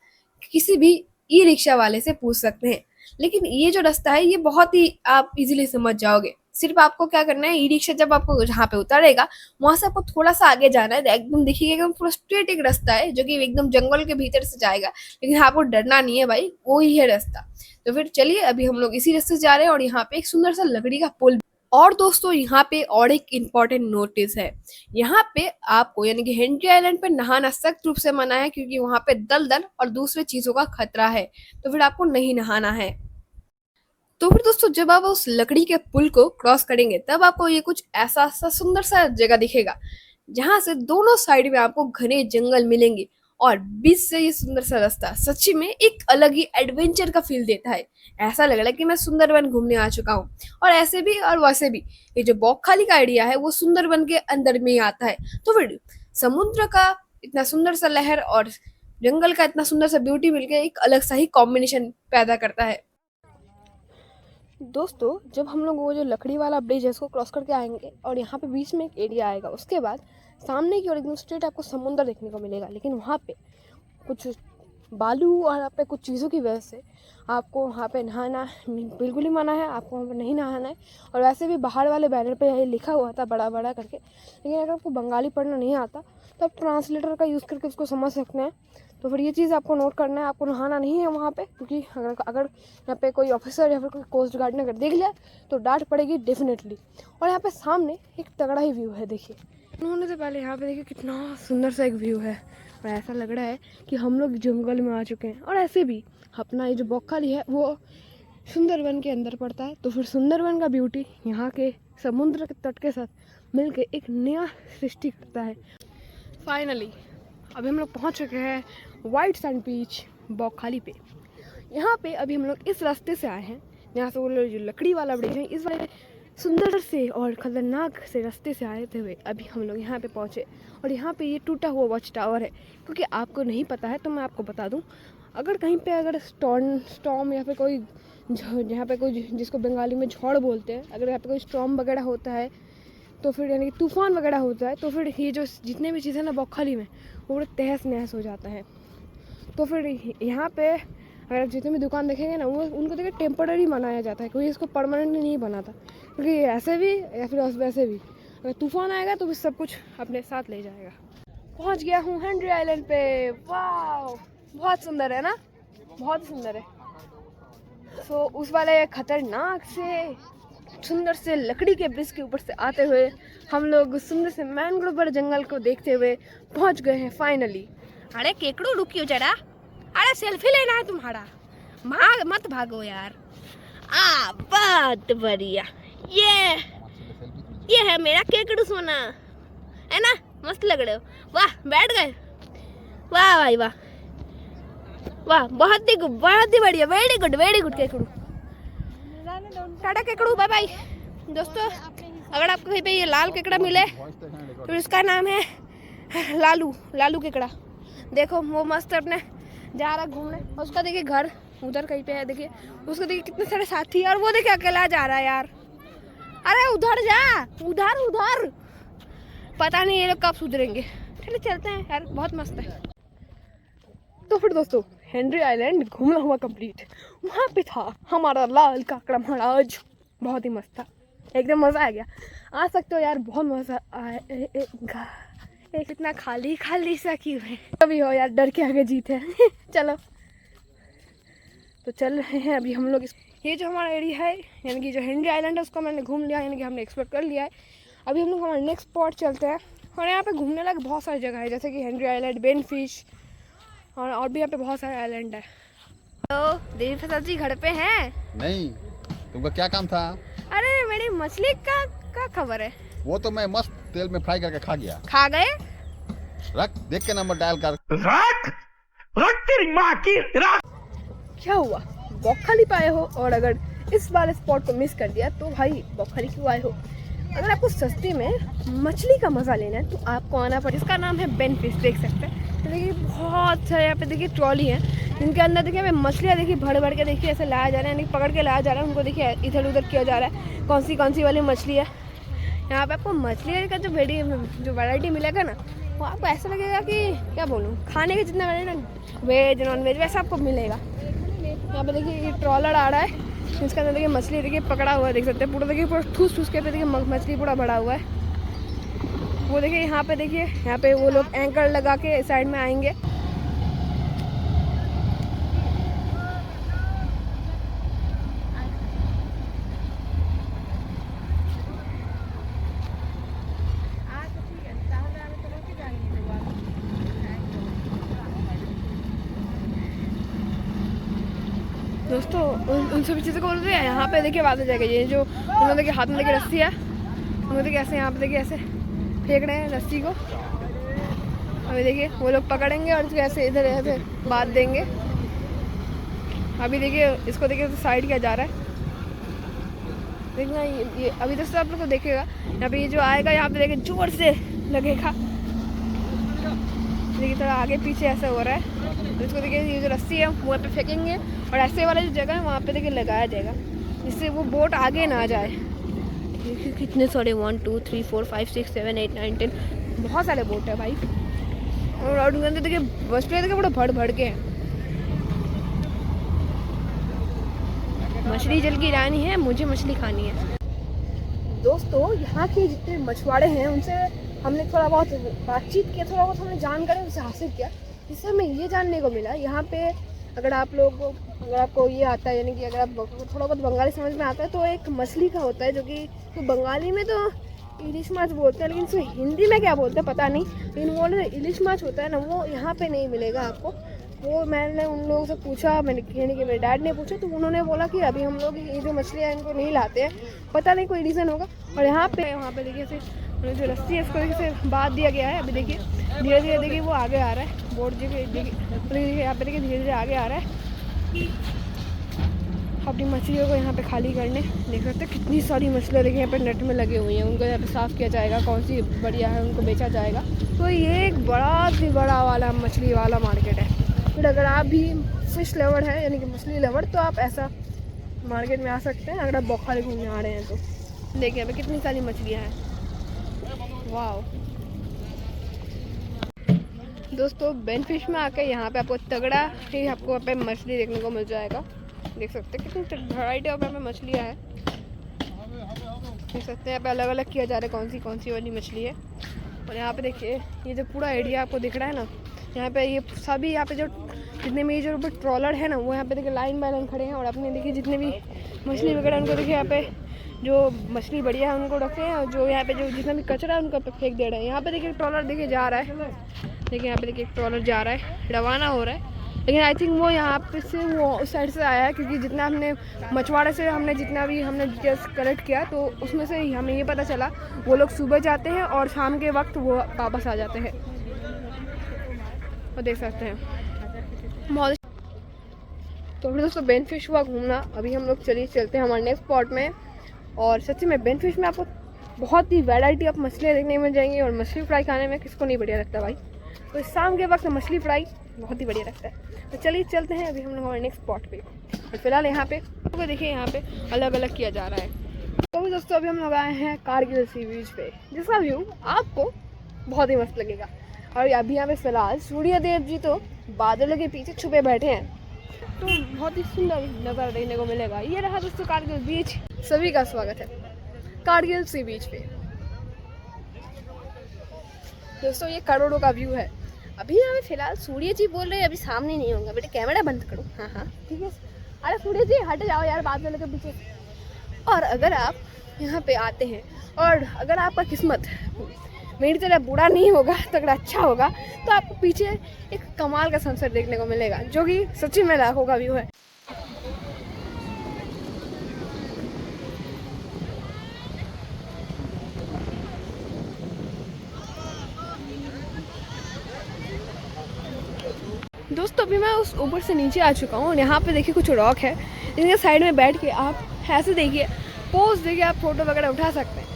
किसी भी ई रिक्शा वाले से पूछ सकते हैं। लेकिन ये जो रास्ता है ये बहुत ही आप इजीली समझ जाओगे। सिर्फ आपको क्या करना है, ई रिक्शा जब आपको जहाँ पे उतारेगा वहां से आपको थोड़ा सा आगे जाना है, एकदम देखिएगा एकदम पूरा स्ट्रेट एक रास्ता है जो कि एकदम जंगल के भीतर से जाएगा, लेकिन आपको डरना नहीं है भाई, वो ही है रास्ता। तो फिर चलिए अभी हम लोग इसी रास्ते से जा रहे हैं और यहाँ पे एक सुंदर सा लकड़ी का पुल। और दोस्तों यहाँ पे और एक इम्पॉर्टेंट नोटिस है, यहाँ पे आपको यानी कि हेनरी आइलैंड पे नहाना सख्त रूप से मना है, क्योंकि वहाँ पे दलदल और दूसरे चीजों का खतरा है, तो फिर आपको नहीं नहाना है। तो फिर दोस्तों जब आप उस लकड़ी के पुल को क्रॉस करेंगे तब आपको ये कुछ ऐसा सा सुंदर सा जगह दिखेगा जहां से दोनों साइड में आपको घने जंगल मिलेंगे और बीच से ये सुंदर सा रास्ता सच्ची में एक अलग ही एडवेंचर का फील देता है। ऐसा लग रहा है कि मैं सुंदरबन घूमने आ चुका हूँ। और ऐसे भी और वैसे भी ये जो बौखाली का एरिया है वो सुंदरबन के अंदर में ही आता है। तो फिर समुद्र का इतना सुंदर सा लहर और जंगल का इतना सुंदर सा ब्यूटी मिलकर एक अलग सा ही कॉम्बिनेशन पैदा करता है। दोस्तों जब हम लोग वो जो लकड़ी वाला ब्रिज है उसको क्रॉस करके आएंगे और यहाँ पे बीच में एक एरिया आएगा, उसके बाद सामने की ओर एकदम स्ट्रेट आपको समुंदर देखने को मिलेगा, लेकिन वहाँ पे कुछ बालू और यहाँ पे कुछ चीज़ों की वजह से आपको वहाँ पे नहाना बिल्कुल ही मना है, आपको वहाँ पे नहीं नहाना है। और वैसे भी बाहर वाले बैनर पे ये लिखा हुआ था बड़ा बड़ा करके, लेकिन अगर आपको बंगाली पढ़ना नहीं आता तो आप ट्रांसलेटर का यूज़ करके उसको समझ सकते हैं। तो फिर ये चीज़ आपको नोट करना है, आपको नहाना नहीं है वहाँ पे, क्योंकि अगर यहाँ पे कोई ऑफिसर या फिर कोई कोस्ट गार्ड ने अगर देख लिया तो डांट पड़ेगी डेफिनेटली। और यहाँ पे सामने एक तगड़ा ही व्यू है, देखिए उन्होंने से पहले यहाँ पे देखिए कितना सुंदर सा एक व्यू है और ऐसा लग रहा है कि हम लोग जंगल में आ चुके हैं। और ऐसे भी अपना ये जो बौखाली है वो सुंदरबन के अंदर पड़ता है, तो फिर सुंदरबन का ब्यूटी यहाँ के समुद्र के तट के साथ मिलके एक नया सृष्टि करता है। फाइनली अभी हम लोग पहुँच चुके हैं व्हाइट सैंड बीच बौखाली पे। यहाँ पे अभी हम लोग इस रास्ते से आए हैं, यहाँ से वो जो लकड़ी वाला ब्रिज है इस वाले सुंदर से और खतरनाक से रास्ते से आए थे हुए अभी हम लोग यहाँ पे पहुँचे। और यहाँ पे ये टूटा हुआ वॉच टावर है, क्योंकि आपको नहीं पता है तो मैं आपको बता दूँ, अगर कहीं पे अगर स्टॉर्म या फिर कोई यहाँ पे कोई जिसको बंगाली में झड़ बोलते हैं, अगर यहाँ पे कोई स्टॉर्म वगैरह होता है तो फिर यानी कि तूफान वगैरह होता है, तो फिर ये जो जितने भी चीज़ें ना बौखाली में वो पूरे तहस नहस हो जाता है। तो फिर यहाँ पे अगर आप जितने भी दुकान देखेंगे ना वो उनको देखिए टेम्पररी बनाया जाता है, कोई इसको परमानेंटली नहीं बनाता, क्योंकि ऐसे भी या फिर वैसे भी अगर तूफान आएगा तो फिर सब कुछ अपने साथ ले जाएगा। पहुँच गया हूँ हेनरी आइलैंड पे। वाह बहुत सुंदर है ना, बहुत सुंदर है। सो उस वाले खतरनाक से सुंदर से लकड़ी के ब्रिज के ऊपर से आते हुए हम लोग सुंदर से मैंग्रोव वाले जंगल को देखते हुए पहुंच गए हैं फाइनली। अरे केकड़ू रुकियो जरा, अरे सेल्फी लेना है तुम्हारा, मत भागो यार। बहुत बढ़िया, ये है मेरा केकड़ू सोना, है ना, मस्त लग रहे हो। वाह बैठ गए, वाह भाई वाह वाह, बहुत ही बढ़िया, वेरी गुड केकड़ू। टाटा केकड़ू, बाय बाय। दोस्तों अगर आपको कहीं पे ये लाल केकड़ा मिले तो इसका नाम है लालू लालू केकड़ा, देखो वो मस्त अपने जा रहा है घूमने। और उसका देखिए घर उधर कहीं पे है, देखिए उसको देखिए कितने सारे साथी है, और वो देखिए अकेला जा रहा है यार। अरे उधर जा, उधर उधर, पता नहीं ये लोग कब सुधरेंगे। चलिए चलते हैं यार, बहुत मस्त है। तो फिर दोस्तों हेनरी आइलैंड घूमना हुआ कंप्लीट। वहाँ पे था हमारा लाल काकड़ा महाराज, बहुत ही मस्त था, एकदम मज़ा आ गया। आ सकते हो यार, बहुत मज़ा आएगा। एक इतना खाली खाली सा क्यों है, कभी हो यार, डर के आगे जीत है। चलो तो चल रहे हैं अभी हम लोग। ये जो हमारा एरिया है यानी कि जो हेनरी आइलैंड है उसको मैंने घूम लिया, यानी कि हमने एक्सप्लोर कर लिया है। अभी हम लोग हमारे नेक्स्ट स्पॉट चलते हैं। और यहाँ पे घूमने लायक बहुत सारी जगह है, जैसे कि हेनरी आइलैंड, बेनफिश, और भी यहाँ पे बहुत सारे आइलैंड है। तो देवी प्रसाद जी घर पे हैं? नहीं, तुमका क्या काम था? अरे मेरी मछली का खबर है। वो तो मैं मस्त तेल में फ्राई करके खा गया। खा गए? रख, देख के नंबर डायल कर। रख तेरी माँ की रख। क्या हुआ, बौखली पाए हो? और अगर इस बार स्पॉट को मिस कर दिया तो भाई बौखली क्यों आए हो? अगर आपको सस्ते में मछली का मज़ा लेना है तो आपको आना पड़ेगा। इसका नाम है बेनफिश, देख सकते हैं। तो देखिए बहुत सारे यहाँ पे देखिए ट्रॉली है, जिनके अंदर देखिए मछलियाँ देखिए भर भर के देखिए ऐसे लाया जा रहा है, यानी पकड़ के लाया जा रहा है। उनको देखिए इधर उधर किया जा रहा है, कौन सी वाली मछली है। यहाँ पे आपको मछली का जो वैरायटी मिलेगा ना, वो आपको ऐसा लगेगा कि क्या बोलूँ, खाने के जितना वैरायटी ना, वेज नॉन वेज वैसा आपको मिलेगा। यहाँ पे देखिए ये ट्रॉलर आ रहा है, इसके अंदर देखिए मछली देखिए पकड़ा हुआ है, देख सकते हैं। पूरा देखिए पूरा ठूस ठूस के पे देखिए मछली पूरा भरा हुआ है। वो देखिए यहाँ पे देखिए, यहाँ पे वो लोग एंकर लगा के साइड में आएंगे। दोस्तों उन सभी चीज़ों को बोलते हैं। यहाँ पे देखिए बात हो जाएगा, ये जो उन्होंने देखिए हाथ में देखिए रस्सी है, उन्होंने देखिए ऐसे यहाँ पे देखिए ऐसे फेंक रहे हैं रस्सी को। अभी देखिए वो लोग पकड़ेंगे और इसको ऐसे इधर ऐसे बांध देंगे। अभी देखिए इसको देखिए तो साइड किया जा रहा है, देखना ये अभी दोस्तों आप लोग को देखेगा। यहाँ पे ये जो आएगा यहाँ पे देखिए जोर से लगेगा, देखिए थोड़ा आगे पीछे ऐसा हो रहा है। तो इसको देखिए ये जो रस्सी है वहाँ पे फेंकेंगे, और ऐसे वाला जो जगह है वहाँ पे देखिए लगाया जाएगा, जिससे वो बोट आगे ना जाए। देखिए कितने सारे 1 2 3 4 5 6 7 8 9 10 बहुत सारे बोट है भाई। और उनके अंदर देखिए मछलियाँ देखिए बड़ा भर भर के हैं। मछली जल की रानी है, मुझे मछली खानी है। दोस्तों यहाँ के जितने मछुआरे हैं उनसे हमने थोड़ा बहुत बातचीत किया, थोड़ा बहुत हमने जानकारी उनसे हासिल किया, जिससे हमें ये जानने को मिला यहाँ पे अगर आपको ये आता है, यानी कि अगर आप थोड़ा बहुत बंगाली समझ में आता है, तो एक मछली का होता है जो कि तो बंगाली में तो इलिश माछ बोलते हैं, लेकिन इसको हिंदी में क्या बोलते हैं पता नहीं, लेकिन वो इलिश माछ होता है ना, वो यहाँ पे नहीं मिलेगा आपको। वो मैंने उन लोगों से पूछा, यानी कि मेरे डैड ने पूछा, तो उन्होंने बोला कि अभी हम लोग ये जो मछलियाँ इनको नहीं लाते हैं, पता नहीं कोई रीज़न होगा। और यहाँ पे देखिए जो रस्सी है इसको देखिए बांध दिया गया है। अभी देखिए धीरे धीरे देखिए वो आगे आ रहा है, बोट जी देखिए यहाँ पे देखिए धीरे धीरे आगे आ रहा है अपनी मछलियों को यहाँ पे खाली करने। देख सकते हैं कितनी सारी मछलियाँ देखिए यहाँ पे नेट में लगी हुई हैं, उनको यहाँ पे साफ़ किया जाएगा, कौन सी बढ़िया है उनको बेचा जाएगा। तो ये एक बड़ा ही बड़ा वाला मछली वाला मार्केट है। फिर अगर आप भी फिश लवर है यानी कि मछली लवर, तो आप ऐसा मार्केट में आ सकते हैं अगर आप बौखलारी घूमने आ रहे हैं तो। देखिए यहाँ पे कितनी सारी मछलियाँ हैं, वाह। दोस्तों बेनफिश में आकर यहाँ पे आपको तगड़ा ही आपको यहाँ पे मछली देखने को मिल जाएगा। देख सकते हैं कितनी वैरायटी ऑफ यहाँ पे मछलियाँ हैं, देख सकते हैं यहाँ पे अलग अलग किया जा रहा है कौन सी वाली मछली है। और यहाँ पे देखिए ये जो पूरा एरिया आपको दिख रहा है ना, यहाँ पे ये सभी यहाँ पे जो जितने भी जो ट्रॉलर है ना, वो यहाँ पे देखिए लाइन बाय लाइन खड़े हैं, और अपने देखिए जितने भी मछली वगैरह उनको देखिए यहाँ पे जो मछली बढ़िया है उनको रखे हैं, और जो यहाँ पे जो जितना भी कचरा है उनको पे फेंक दे रहे हैं। यहाँ पे देखिए ट्रॉलर देखिए जा रहा है, देखिए यहाँ पे देखिए ट्रॉलर जा रहा है, रवाना हो रहा है। लेकिन आई थिंक वो यहाँ पे से वो उस साइड से आया है, क्योंकि जितना हमने मछुआरे से जितना भी हमने डिटेल्स कलेक्ट किया, तो उसमें से हमें ये पता चला वो लोग सुबह जाते हैं और शाम के वक्त वो वापस आ जाते हैं। और देख सकते हैं बहुत। तो फिर दोस्तों बेनफिश हुआ घूमना। अभी हम लोग चलते हैं हमारे नेक्स्ट स्पॉट में। और सच्ची में बेनफिश में आपको बहुत ही वैरायटी ऑफ मछलियाँ देखने मिल जाएंगी। और मछली फ्राई खाने में किसको नहीं बढ़िया लगता भाई। तो इस शाम के वक्त मछली फ्राई बहुत ही बढ़िया लगता है। तो चलिए चलते हैं अभी हम लोग हमारे नेक्स्ट स्पॉट पे। और फिलहाल यहाँ पे तो देखिए यहाँ पे अलग अलग किया जा रहा है। तो भी दोस्तों अभी हम लोग आए हैं कारगिल सी बीच पे, जिसका व्यू आपको बहुत ही मस्त लगेगा। और अभी यहाँ पे फिलहाल सूर्यदेव जी तो बादलों के पीछे छुपे बैठे हैं, तो बहुत ही सुंदर नज़ारा देखने को मिलेगा। ये रहा दोस्तों कारगिल बीच। सभी का स्वागत है कारगिल सी बीच पे। दोस्तों ये करोड़ों का व्यू है। अभी यहाँ पे फिलहाल सूर्य जी बोल रहे हैं अभी सामने नहीं होंगे। बेटे कैमरा बंद करो। हाँ हाँ ठीक है। अरे सूर्य जी हट जाओ यार बादलों के पीछे। और अगर आप यहाँ पे आते हैं और अगर आपका किस्मत मेरी तरह बुरा नहीं होगा तो अगर अच्छा होगा तो आपको पीछे एक कमाल का सनसेट देखने को मिलेगा, जो कि सच्ची में लाखों का व्यू है। दोस्तों अभी मैं उस ऊपर से नीचे आ चुका हूँ और यहाँ पे देखिए कुछ रॉक है, इनके साइड में बैठ के आप ऐसे देखिए पोज देखिए आप फोटो वगैरह उठा सकते हैं।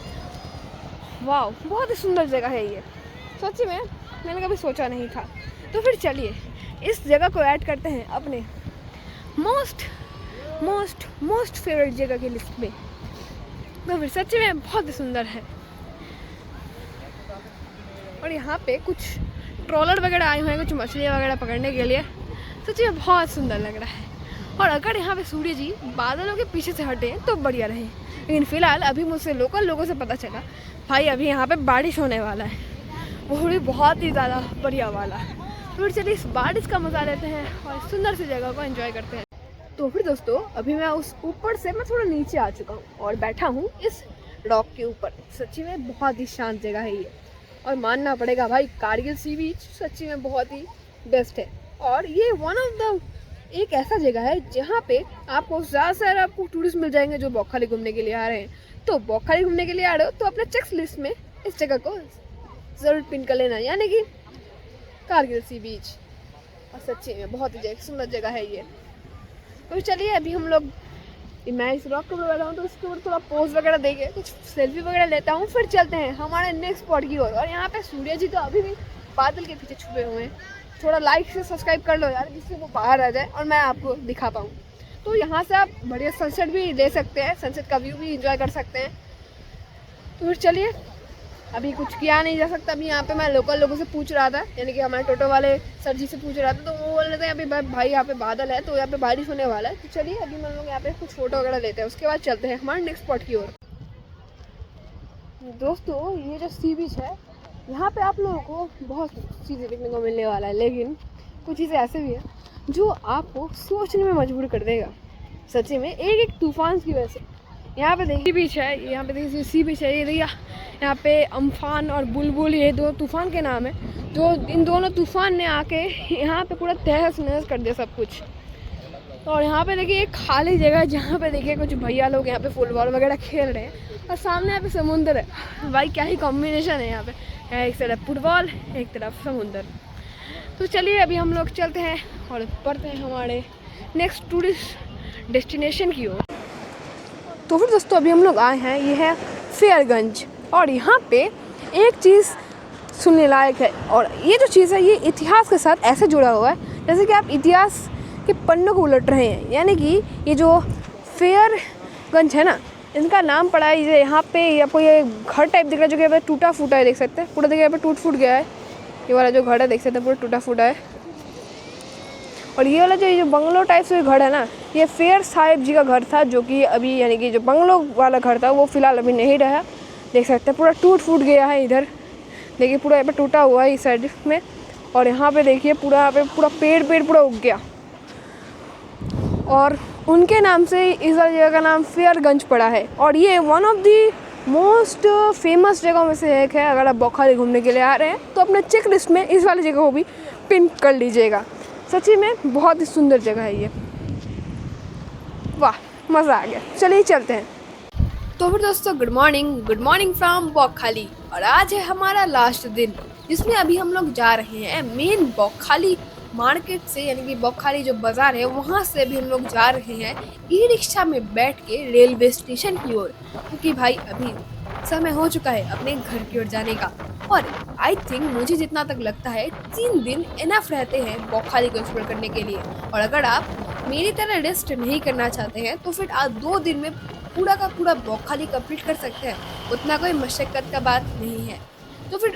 वाह बहुत ही सुंदर जगह है ये, सच्ची में मैंने कभी सोचा नहीं था। तो फिर चलिए इस जगह को ऐड करते हैं अपने मोस्ट फेवरेट जगह की लिस्ट में। तो फिर सच्ची में बहुत ही सुंदर है। और यहाँ पे कुछ ट्रॉलर वगैरह आए हुए हैं कुछ मछलियाँ वगैरह पकड़ने के लिए, सच्ची में बहुत सुंदर लग रहा है। और अगर यहाँ पे सूर्य जी बादलों के पीछे से हटे तो बढ़िया रहे। लेकिन फ़िलहाल अभी मुझसे लोकल लोगों से पता चला भाई अभी यहाँ पे बारिश होने वाला है, वो भी बहुत ही ज़्यादा बढ़िया वाला। तो फिर चलिए इस बारिश का मज़ा लेते हैं और इस सुंदर सी जगह को एंजॉय करते हैं। तो फिर दोस्तों अभी मैं उस ऊपर से मैं थोड़ा नीचे आ चुका हूँ और बैठा हूँ इस रॉक के ऊपर। सच्ची में बहुत ही शांत जगह है ये, और मानना पड़ेगा भाई कारगिल सी बीच सच्ची में बहुत ही बेस्ट है। और ये वन ऑफ द एक ऐसा जगह है जहाँ पे आपको ज़्यादा से ज़्यादा आपको टूरिस्ट मिल जाएंगे जो बौखाली घूमने के लिए आ रहे हैं। तो बौखाली घूमने के लिए आ रहे हो तो अपने चेक लिस्ट में इस जगह को ज़रूर पिन कर लेना, यानी कि कारगिल सी बीच। और सच्ची में बहुत ही सुंदर जगह है ये। तो चलिए अभी हम लोग मैं इस रॉक के ऊपर बैठा हूँ तो उसके ऊपर थोड़ा पोज वगैरह देके कुछ सेल्फी वगैरह लेता हूँ, फिर चलते हैं हमारे नेक्स्ट स्पॉट की ओर। और यहाँ पे सूर्य जी तो अभी भी बादल के पीछे छुपे हुए हैं। थोड़ा लाइक से सब्सक्राइब कर लो यार, जिससे वो बाहर आ जाए और मैं आपको दिखा पाऊँ। तो यहाँ से आप बढ़िया सनसेट भी ले सकते हैं, सनसेट का व्यू भी इंजॉय कर सकते हैं। तो फिर चलिए अभी कुछ किया नहीं जा सकता। अभी यहाँ पे मैं लोकल लोगों से पूछ रहा था, यानी कि हमारे टोटो वाले सर जी से पूछ रहा था, तो वो बोल रहे थे अभी भाई यहाँ पे बादल है तो यहाँ पे बारिश होने वाला है। तो चलिए अभी हम लोग यहाँ पे कुछ फोटो वगैरह लेते हैं, उसके बाद चलते हैं हमारे नेक्स्ट स्पॉट की ओर। दोस्तों ये जो सी बीच है यहाँ पे आप लोगों को बहुत चीज़ें देखने को मिलने वाला है, लेकिन कुछ चीज़ें ऐसे भी है जो आपको सोचने में मजबूर कर देगा। सच्ची में एक तूफान की वजह से यहाँ पे देखिए बीच है, यहाँ पे देखिए सी बीच है। ये देखिए यहाँ पे अम्फान और बुलबुल ये दो तूफान के नाम है, जो इन दोनों तूफान ने आके यहाँ पे पूरा तहस नहस कर दिया सब कुछ। और यहाँ पे देखिए एक खाली जगह है जहाँ पे देखिए कुछ भैया लोग यहाँ पे फुटबॉल वगैरह खेल रहे हैं और सामने यहाँ पे समुंदर है। भाई क्या ही कॉम्बिनेशन है यहाँ पे, एक तरफ फुटबॉल एक तरफ समुंदर। तो चलिए अभी हम लोग चलते हैं और बढ़ते हैं हमारे नेक्स्ट टूरिस्ट डेस्टिनेशन की ओर। तो फिर दोस्तों अभी हम लोग आए हैं, ये है फेयरगंज। और यहाँ पे एक चीज़ सुनने लायक है, और ये जो चीज़ है ये इतिहास के साथ ऐसे जुड़ा हुआ है जैसे कि आप इतिहास के पन्नों को उलट रहे हैं। यानी कि ये जो फेयरगंज है ना, इनका नाम पड़ा है ये यहाँ पे आपको ये घर टाइप दिख रहा है जो कि यहाँ पे टूटा फूटा है, देख सकते हैं पूरा। देखिए यहाँ पे टूट फूट गया है, ये वाला जो घर है देख सकते हैं पूरा टूटा फूटा है। और ये वाला जो बंगलो टाइप से घर है ना, ये फेयर साहिब जी का घर था, जो कि अभी यानी कि जो बंगलो वाला घर था वो फिलहाल अभी नहीं रहा। देख सकते हैं पूरा टूट फूट गया है। इधर देखिए पूरा यहाँ पे टूटा हुआ है इस साइड में। और यहाँ पे देखिए पूरा यहाँ पे पूरा पेड़ पूरा उग गया, और उनके नाम से इस वाली जगह का नाम फेयरगंज पड़ा है। और ये one of the most famous जगहों में से एक है। अगर आप बौखाली घूमने के लिए आ रहे हैं तो अपने चेक लिस्ट में इस वाली जगह को भी पिन कर लीजिएगा। सच्ची में बहुत ही सुंदर जगह है ये, वाह मज़ा आ गया। चलिए चलते हैं। तो फिर दोस्तों गुड मॉर्निंग फ्रॉम बौखाली। और आज है हमारा लास्ट दिन, जिसमें अभी हम लोग जा रहे हैं मेन बौखाली मार्केट से, यानी कि बौखाली जो बाज़ार है वहाँ से अभी हम लोग जा रहे हैं ई रिक्शा में बैठ के रेलवे स्टेशन की ओर, क्योंकि भाई अभी समय हो चुका है अपने घर की ओर जाने का। और आई थिंक मुझे जितना तक लगता है 3 दिन इनफ रहते हैं बौखाली को एक्सप्लोर करने के लिए। और अगर आप मेरी तरह रेस्ट नहीं करना चाहते हैं तो फिर आप 2 दिन में पूरा का पूरा बौखाली कंप्लीट कर सकते हैं, उतना कोई मशक्क़त का बात नहीं है। तो फिर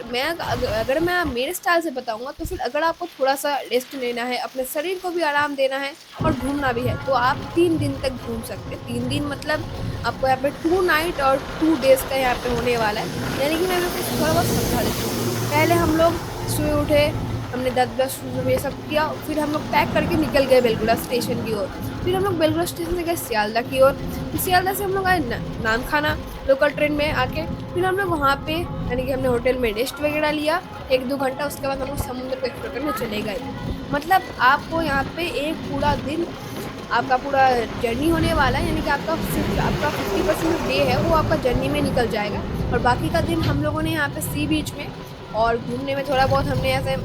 अगर मैं मेरे स्टाइल से बताऊंगा तो फिर अगर आपको थोड़ा सा रेस्ट लेना है, अपने शरीर को भी आराम देना है और घूमना भी है, तो आप 3 दिन तक घूम सकते हैं। 3 दिन मतलब आपको यहाँ पे 2 नाइट और 2 डेज़ का यहाँ पे होने वाला है। यानी कि मैं आपको थोड़ा बहुत समझा देती हूँ। पहले हम लोग सुबह उठे, हमने 10 ये सब किया, फिर हम लोग पैक करके निकल गए बेलगुड़ा स्टेशन की ओर। फिर हम लोग बेलगुड़ा स्टेशन से गए सियालदा की ओर। सियालदा से हम लोग आए नामखाना लोकल ट्रेन में आके। फिर हम लोग वहाँ पे यानी कि हमने होटल में रेस्ट वगैरह लिया 1-2 घंटा। उसके बाद हम लोग समुद्र को एक्सप्लोर करने चले गए। मतलब आपको यहाँ पे एक पूरा दिन आपका पूरा जर्नी होने वाला है। यानी कि आपका 50% डे है वो आपका जर्नी में निकल जाएगा। और बाकी का दिन हम लोगों ने यहाँ पे सी बीच में और घूमने में थोड़ा बहुत हमने ऐसे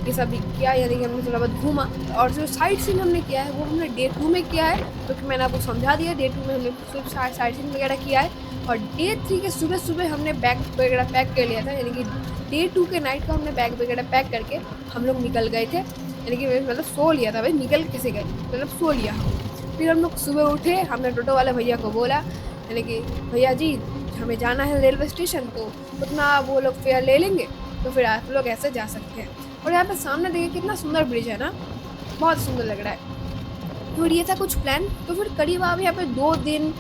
ये सब किया। यानी कि हमने थोड़ा बहुत घूमा। और जो साइट सीइंग हमने किया है वो हमने डे 2 में किया है, क्योंकि तो मैंने आपको समझा दिया। डे 2 में हमने सिर्फ साइट सीइंग वगैरह किया है। और डे 3 के सुबह हमने बैग वगैरह पैक कर लिया था। यानी कि डे 2 के नाइट को हमने बैग वगैरह पैक करके हम लोग निकल गए थे। यानी कि मतलब सो लिया था, भाई निकल कैसे गए, मतलब सो लिया। फिर हम लोग सुबह उठे, हमने टोटो वाले भैया को बोला, यानी कि भैया जी हमें जाना है रेलवे स्टेशन, तो उतना वो लोग फेयर ले लेंगे, तो फिर आप लोग ऐसे जा सकते हैं। और यहाँ पे सामने देखिए कितना सुंदर ब्रिज है ना, बहुत सुंदर लग रहा है। तो ये था कुछ प्लान। तो फिर करीब आप यहाँ पे 2 दिन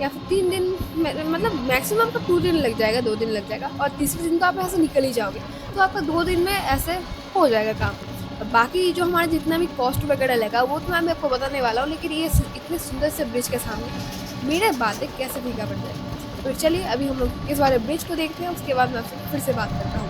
या फिर 3 दिन मतलब मैक्सिमम आपका 2 दिन लग जाएगा, 2 दिन लग जाएगा। और तीसरे दिन तो आप ऐसे निकल ही जाओगे, तो आपका 2 दिन में ऐसे हो जाएगा काम। और बाकी जो हमारा जितना भी कॉस्ट वगैरह लगा वो तो मैं आपको बताने वाला हूँ। लेकिन ये इतने सुंदर से ब्रिज के सामने मेरे बातें कैसे फीका पड़ जाए। तो चलिए अभी हम लोग इस बारे ब्रिज को देखते हैं, उसके बाद मैं आपसे फिर से बात करता हूँ।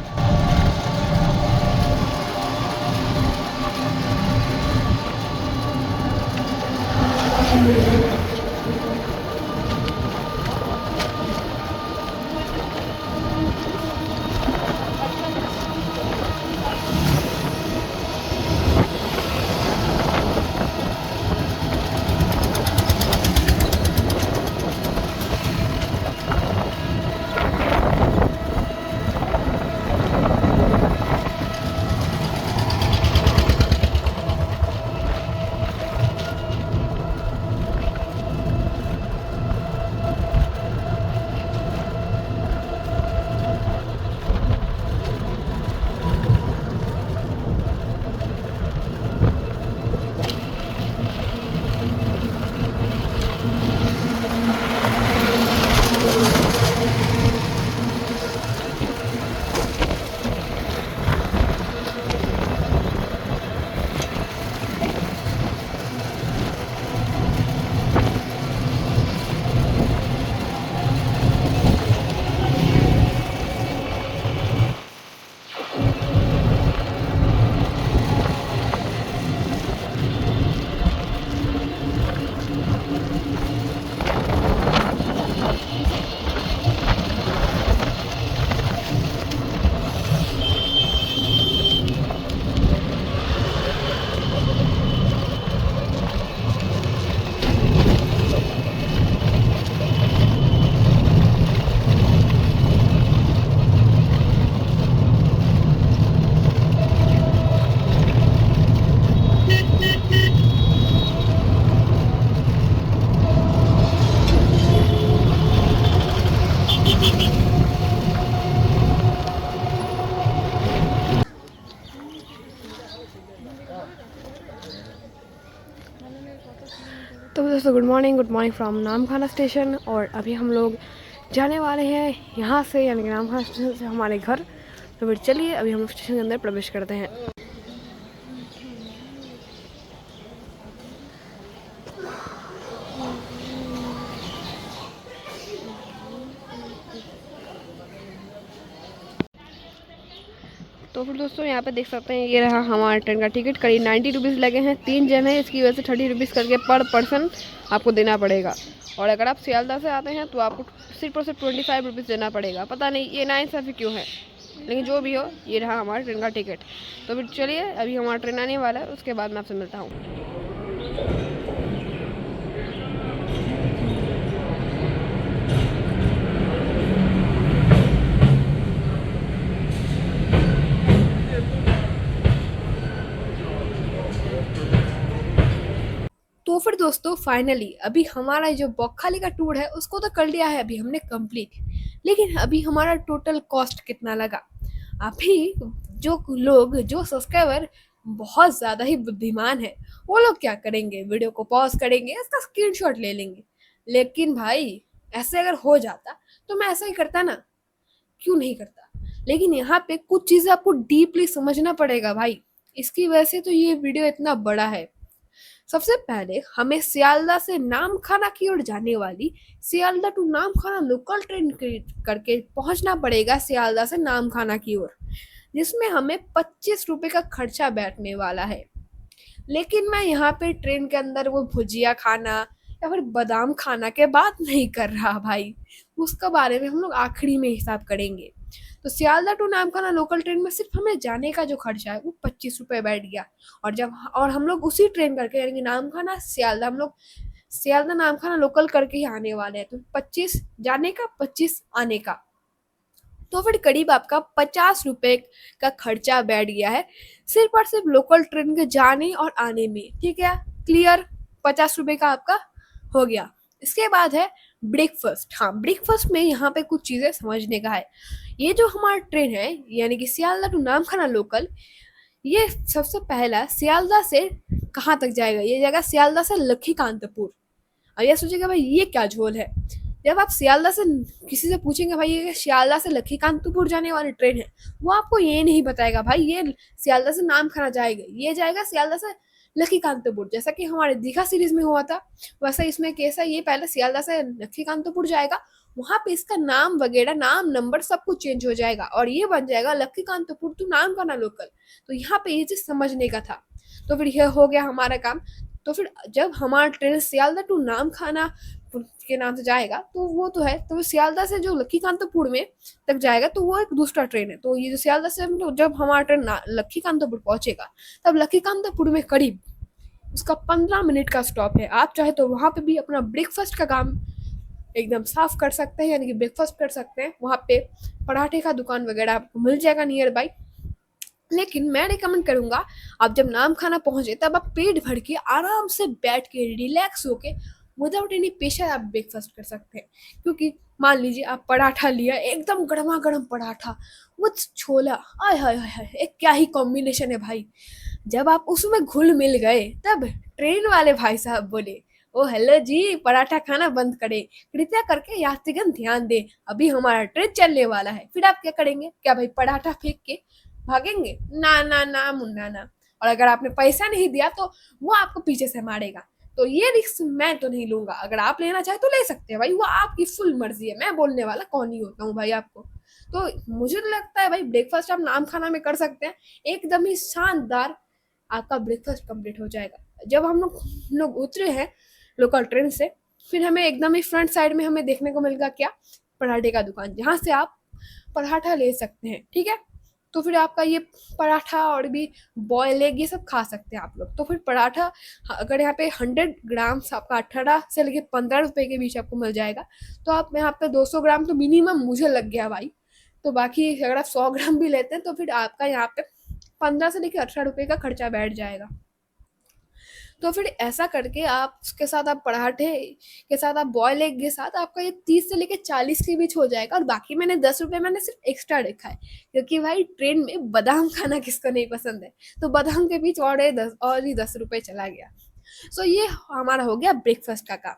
तो दोस्तों good morning from Namkhana station. और अभी हम लोग जाने वाले हैं यहाँ से, यानी कि नामखाना स्टेशन से हमारे घर। तो फिर चलिए अभी हम स्टेशन के अंदर प्रवेश करते हैं। तो फिर दोस्तों यहाँ पे देख सकते हैं ये रहा हमारा ट्रेन का टिकट। करीब 90 रुपीज़ लगे हैं, 3 जन है, इसकी वजह से 30 रुपीज़ करके पर पर्सन आपको देना पड़ेगा। और अगर आप सियालदा से आते हैं तो आपको सिर्फ और सिर्फ 25 रुपीज़ देना पड़ेगा। पता नहीं ये नाइंसाफ़ी क्यों है, लेकिन जो भी हो ये रहा हमारा ट्रेन का टिकट। तो फिर चलिए अभी हमारा ट्रेन आने वाला है, उसके बाद मैं आपसे मिलता हूँ। तो फिर दोस्तों फाइनली अभी हमारा जो बौखाली का टूर है उसको तो कर लिया है अभी हमने कंप्लीट। लेकिन अभी हमारा टोटल कॉस्ट कितना लगा? अभी जो सब्सक्राइबर बहुत ज़्यादा ही बुद्धिमान है वो लोग क्या करेंगे, वीडियो को पॉज करेंगे, इसका स्क्रीनशॉट ले लेंगे। लेकिन भाई ऐसे अगर हो जाता तो मैं ऐसा ही करता ना, क्यों नहीं करता? लेकिन यहाँ पे कुछ चीज़ें आपको डीपली समझना पड़ेगा भाई, इसकी वजह से तो ये वीडियो इतना बड़ा है। सबसे पहले हमें सियालदा से नामखाना की ओर जाने वाली Sealdah to Namkhana local train करके पहुंचना पड़ेगा सियालदा से नामखाना की ओर, जिसमें हमें 25 रुपए का खर्चा बैठने वाला है। लेकिन मैं यहाँ पे ट्रेन के अंदर वो भुजिया खाना या फिर बादाम खाना के बात नहीं कर रहा भाई, उसका बारे में हम लोग आखिरी में हिसाब करेंगे। तो Sealdah to Namkhana local train में सिर्फ हमें जाने का जो खर्चा है वो 25 रुपये बैठ गया। और हम लोग उसी ट्रेन करके यानी कि नामखाना सियालदा, हम लोग सियालदा नामखाना लोकल करके ही आने वाले हैं। तो 25 जाने का, 25 आने का, तो फिर करीब आपका 50 रुपये का खर्चा बैठ गया है सिर्फ और सिर्फ लोकल ट्रेन के जाने और आने में। ठीक है, क्लियर? 50 रुपये का आपका हो गया। इसके बाद है ब्रेकफास्ट। हाँ, ब्रेकफास्ट में यहाँ पे कुछ चीज़ें समझने का है। ये जो हमारा ट्रेन है यानी कि सियालदा टू नामखाना लोकल, ये सबसे पहला सियालदा से कहाँ तक जाएगा? ये जाएगा सियालदा से लखीकांतपुर। अब ये सोचेगा भाई ये क्या झोल है। जब आप सियालदा से किसी से पूछेंगे भाई ये सियालदा से लखीकांतपुर जाने वाली ट्रेन है, वो आपको ये नहीं बताएगा भाई ये सियालदा से नामखाना जाएगा, ये जाएगा सियालदा से लखीकांतपुर। जैसा कि हमारे दीघा सीरीज में हुआ था वैसा इसमें केस है, ये पहले सियालदा से लखीकांतपुर जाएगा, वहां पे इसका नाम वगैरह, नाम नंबर सब कुछ चेंज हो जाएगा और ये बन जाएगा लखीकांतपुर टू नामखाना लोकल। तो यहाँ पे ये चीज समझने का था। तो फिर यह हो गया हमारा काम। तो फिर जब हमारा ट्रेन सियालदा टू नामखाना के नाम से जाएगा तो वो तो है, तो सियालदा से जो लखीकांतपुर में तक जाएगा तो वो एक दूसरा ट्रेन है। तो ये जो सियालदा से जब हमारा ट्रेन लखीकांतपुर पहुंचेगा तब लखीकांतपुर में करीब उसका 15 मिनट का स्टॉप है। आप चाहे तो वहाँ पे भी अपना ब्रेकफास्ट का काम एकदम साफ कर सकते हैं, यानी कि ब्रेकफास्ट कर सकते हैं। वहाँ पे पराठे का दुकान वगैरह आपको मिल जाएगा नियर बाई। लेकिन मैं रिकमेंड करूँगा आप जब नामखाना पहुँचे तब आप पेट भर के आराम से बैठ के रिलैक्स होके विदाउट एनी प्रेशर आप ब्रेकफास्ट कर सकते हैं। क्योंकि मान लीजिए आप पराठा लिया, एकदम गर्मा गर्म पराठा विथ छोला, आय हाय हाय, एक क्या ही कॉम्बिनेशन है भाई। जब आप उसमें घुल मिल गए तब ट्रेन वाले भाई साहब बोले, ओ हेलो जी, पराठा खाना बंद करें, कृपया करके यात्रीगण ध्यान दें, अभी हमारा ट्रेन चलने वाला है। फिर आप क्या करेंगे? क्या भाई पराठा फेंक के भागेंगे? ना ना ना मुन्ना ना। और अगर आपने पैसा नहीं दिया तो वो आपको पीछे से मारेगा। तो ये रिस्क मैं तो नहीं लूंगा। अगर आप लेना चाहे तो ले सकते हैं भाई, वो आपकी फुल मर्जी है, मैं बोलने वाला कौन ही होता हूँ भाई आपको। तो मुझे तो लगता है भाई ब्रेकफास्ट आप नामखाना में कर सकते हैं, एकदम ही शानदार आपका ब्रेकफास्ट कंप्लीट हो जाएगा। जब हम लोग उतरे हैं लोकल ट्रेन से, फिर हमें एकदम ही फ्रंट साइड में हमें देखने को मिलेगा क्या? पराठे का दुकान, जहाँ से आप पराठा ले सकते हैं। ठीक है, तो फिर आपका ये पराठा और भी बॉयल एग ये सब खा सकते हैं आप लोग। तो फिर पराठा अगर यहाँ पे 100 ग्राम्स आपका 18 से लेके 15 रुपए के बीच आपको मिल जाएगा, तो आप यहाँ पे 200 ग्राम तो मिनिमम मुझे लग गया भाई। तो बाकी अगर आप 100 ग्राम भी लेते हैं तो फिर आपका यहाँ पे 15 से लेके 18 रुपए का खर्चा बैठ जाएगा। तो फिर ऐसा करके आप उसके साथ आप पराठे के साथ आप बॉयल एग के साथ आपका ये 30 से लेके 40 के बीच हो जाएगा। और बाकी मैंने 10 रुपये मैंने सिर्फ एक्स्ट्रा रखा है, क्योंकि भाई ट्रेन में बादाम खाना किसको नहीं पसंद है। तो बादाम के बीच और ही 10 रुपये चला गया। सो ये हमारा हो गया ब्रेकफास्ट का काम।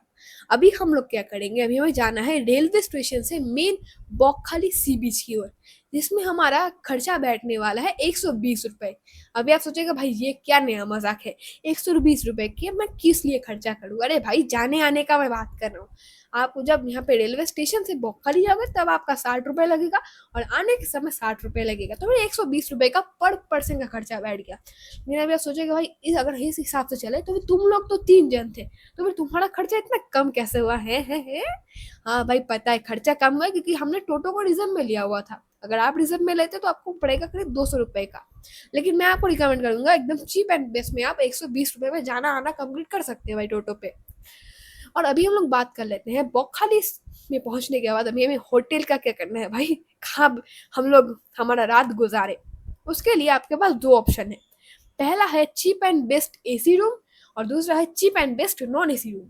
अभी हम लोग क्या करेंगे? अभी हमें जाना है रेलवे स्टेशन से मेन बौखाली सी बीच की ओर, जिसमें हमारा खर्चा बैठने वाला है 120 रुपये। अभी आप सोचेगा भाई ये क्या नया मजाक है, 120 रुपये की मैं किस लिए खर्चा करूँ? अरे भाई जाने आने का मैं बात कर रहा हूँ। आप जब यहाँ पे रेलवे स्टेशन से बौखाली जाओगे तब आपका 60 रुपये लगेगा और आने के समय 60 रुपये लगेगा। तो 120 रुपये का पर पर्सन का खर्चा बैठ गया। मेरा भी आप सोचेगा भाई अगर इस हिसाब से चले तो तुम लोग तो 3 जन थे, तो फिर तुम्हारा खर्चा इतना कम कैसे हुआ है? हाँ भाई पता है खर्चा कम हुआ है, क्योंकि हमने टोटो को रिजर्व में लिया हुआ था। अगर आप रिजर्व में लेते तो आपको पड़ेगा करीब 200 रुपये का। लेकिन मैं आपको रिकमेंड करूंगा एकदम चीप एंड बेस्ट में आप 120 रुपये में जाना आना कंप्लीट कर सकते हैं भाई टोटो पे। और अभी हम लोग बात कर लेते हैं बौखाली में पहुंचने के बाद अभी हमें होटल का क्या करना है भाई, कहाँ हम लोग हमारा रात गुजारे। उसके लिए आपके पास 2 ऑप्शन है। पहला है cheap and best AC room और दूसरा है cheap and best non AC room.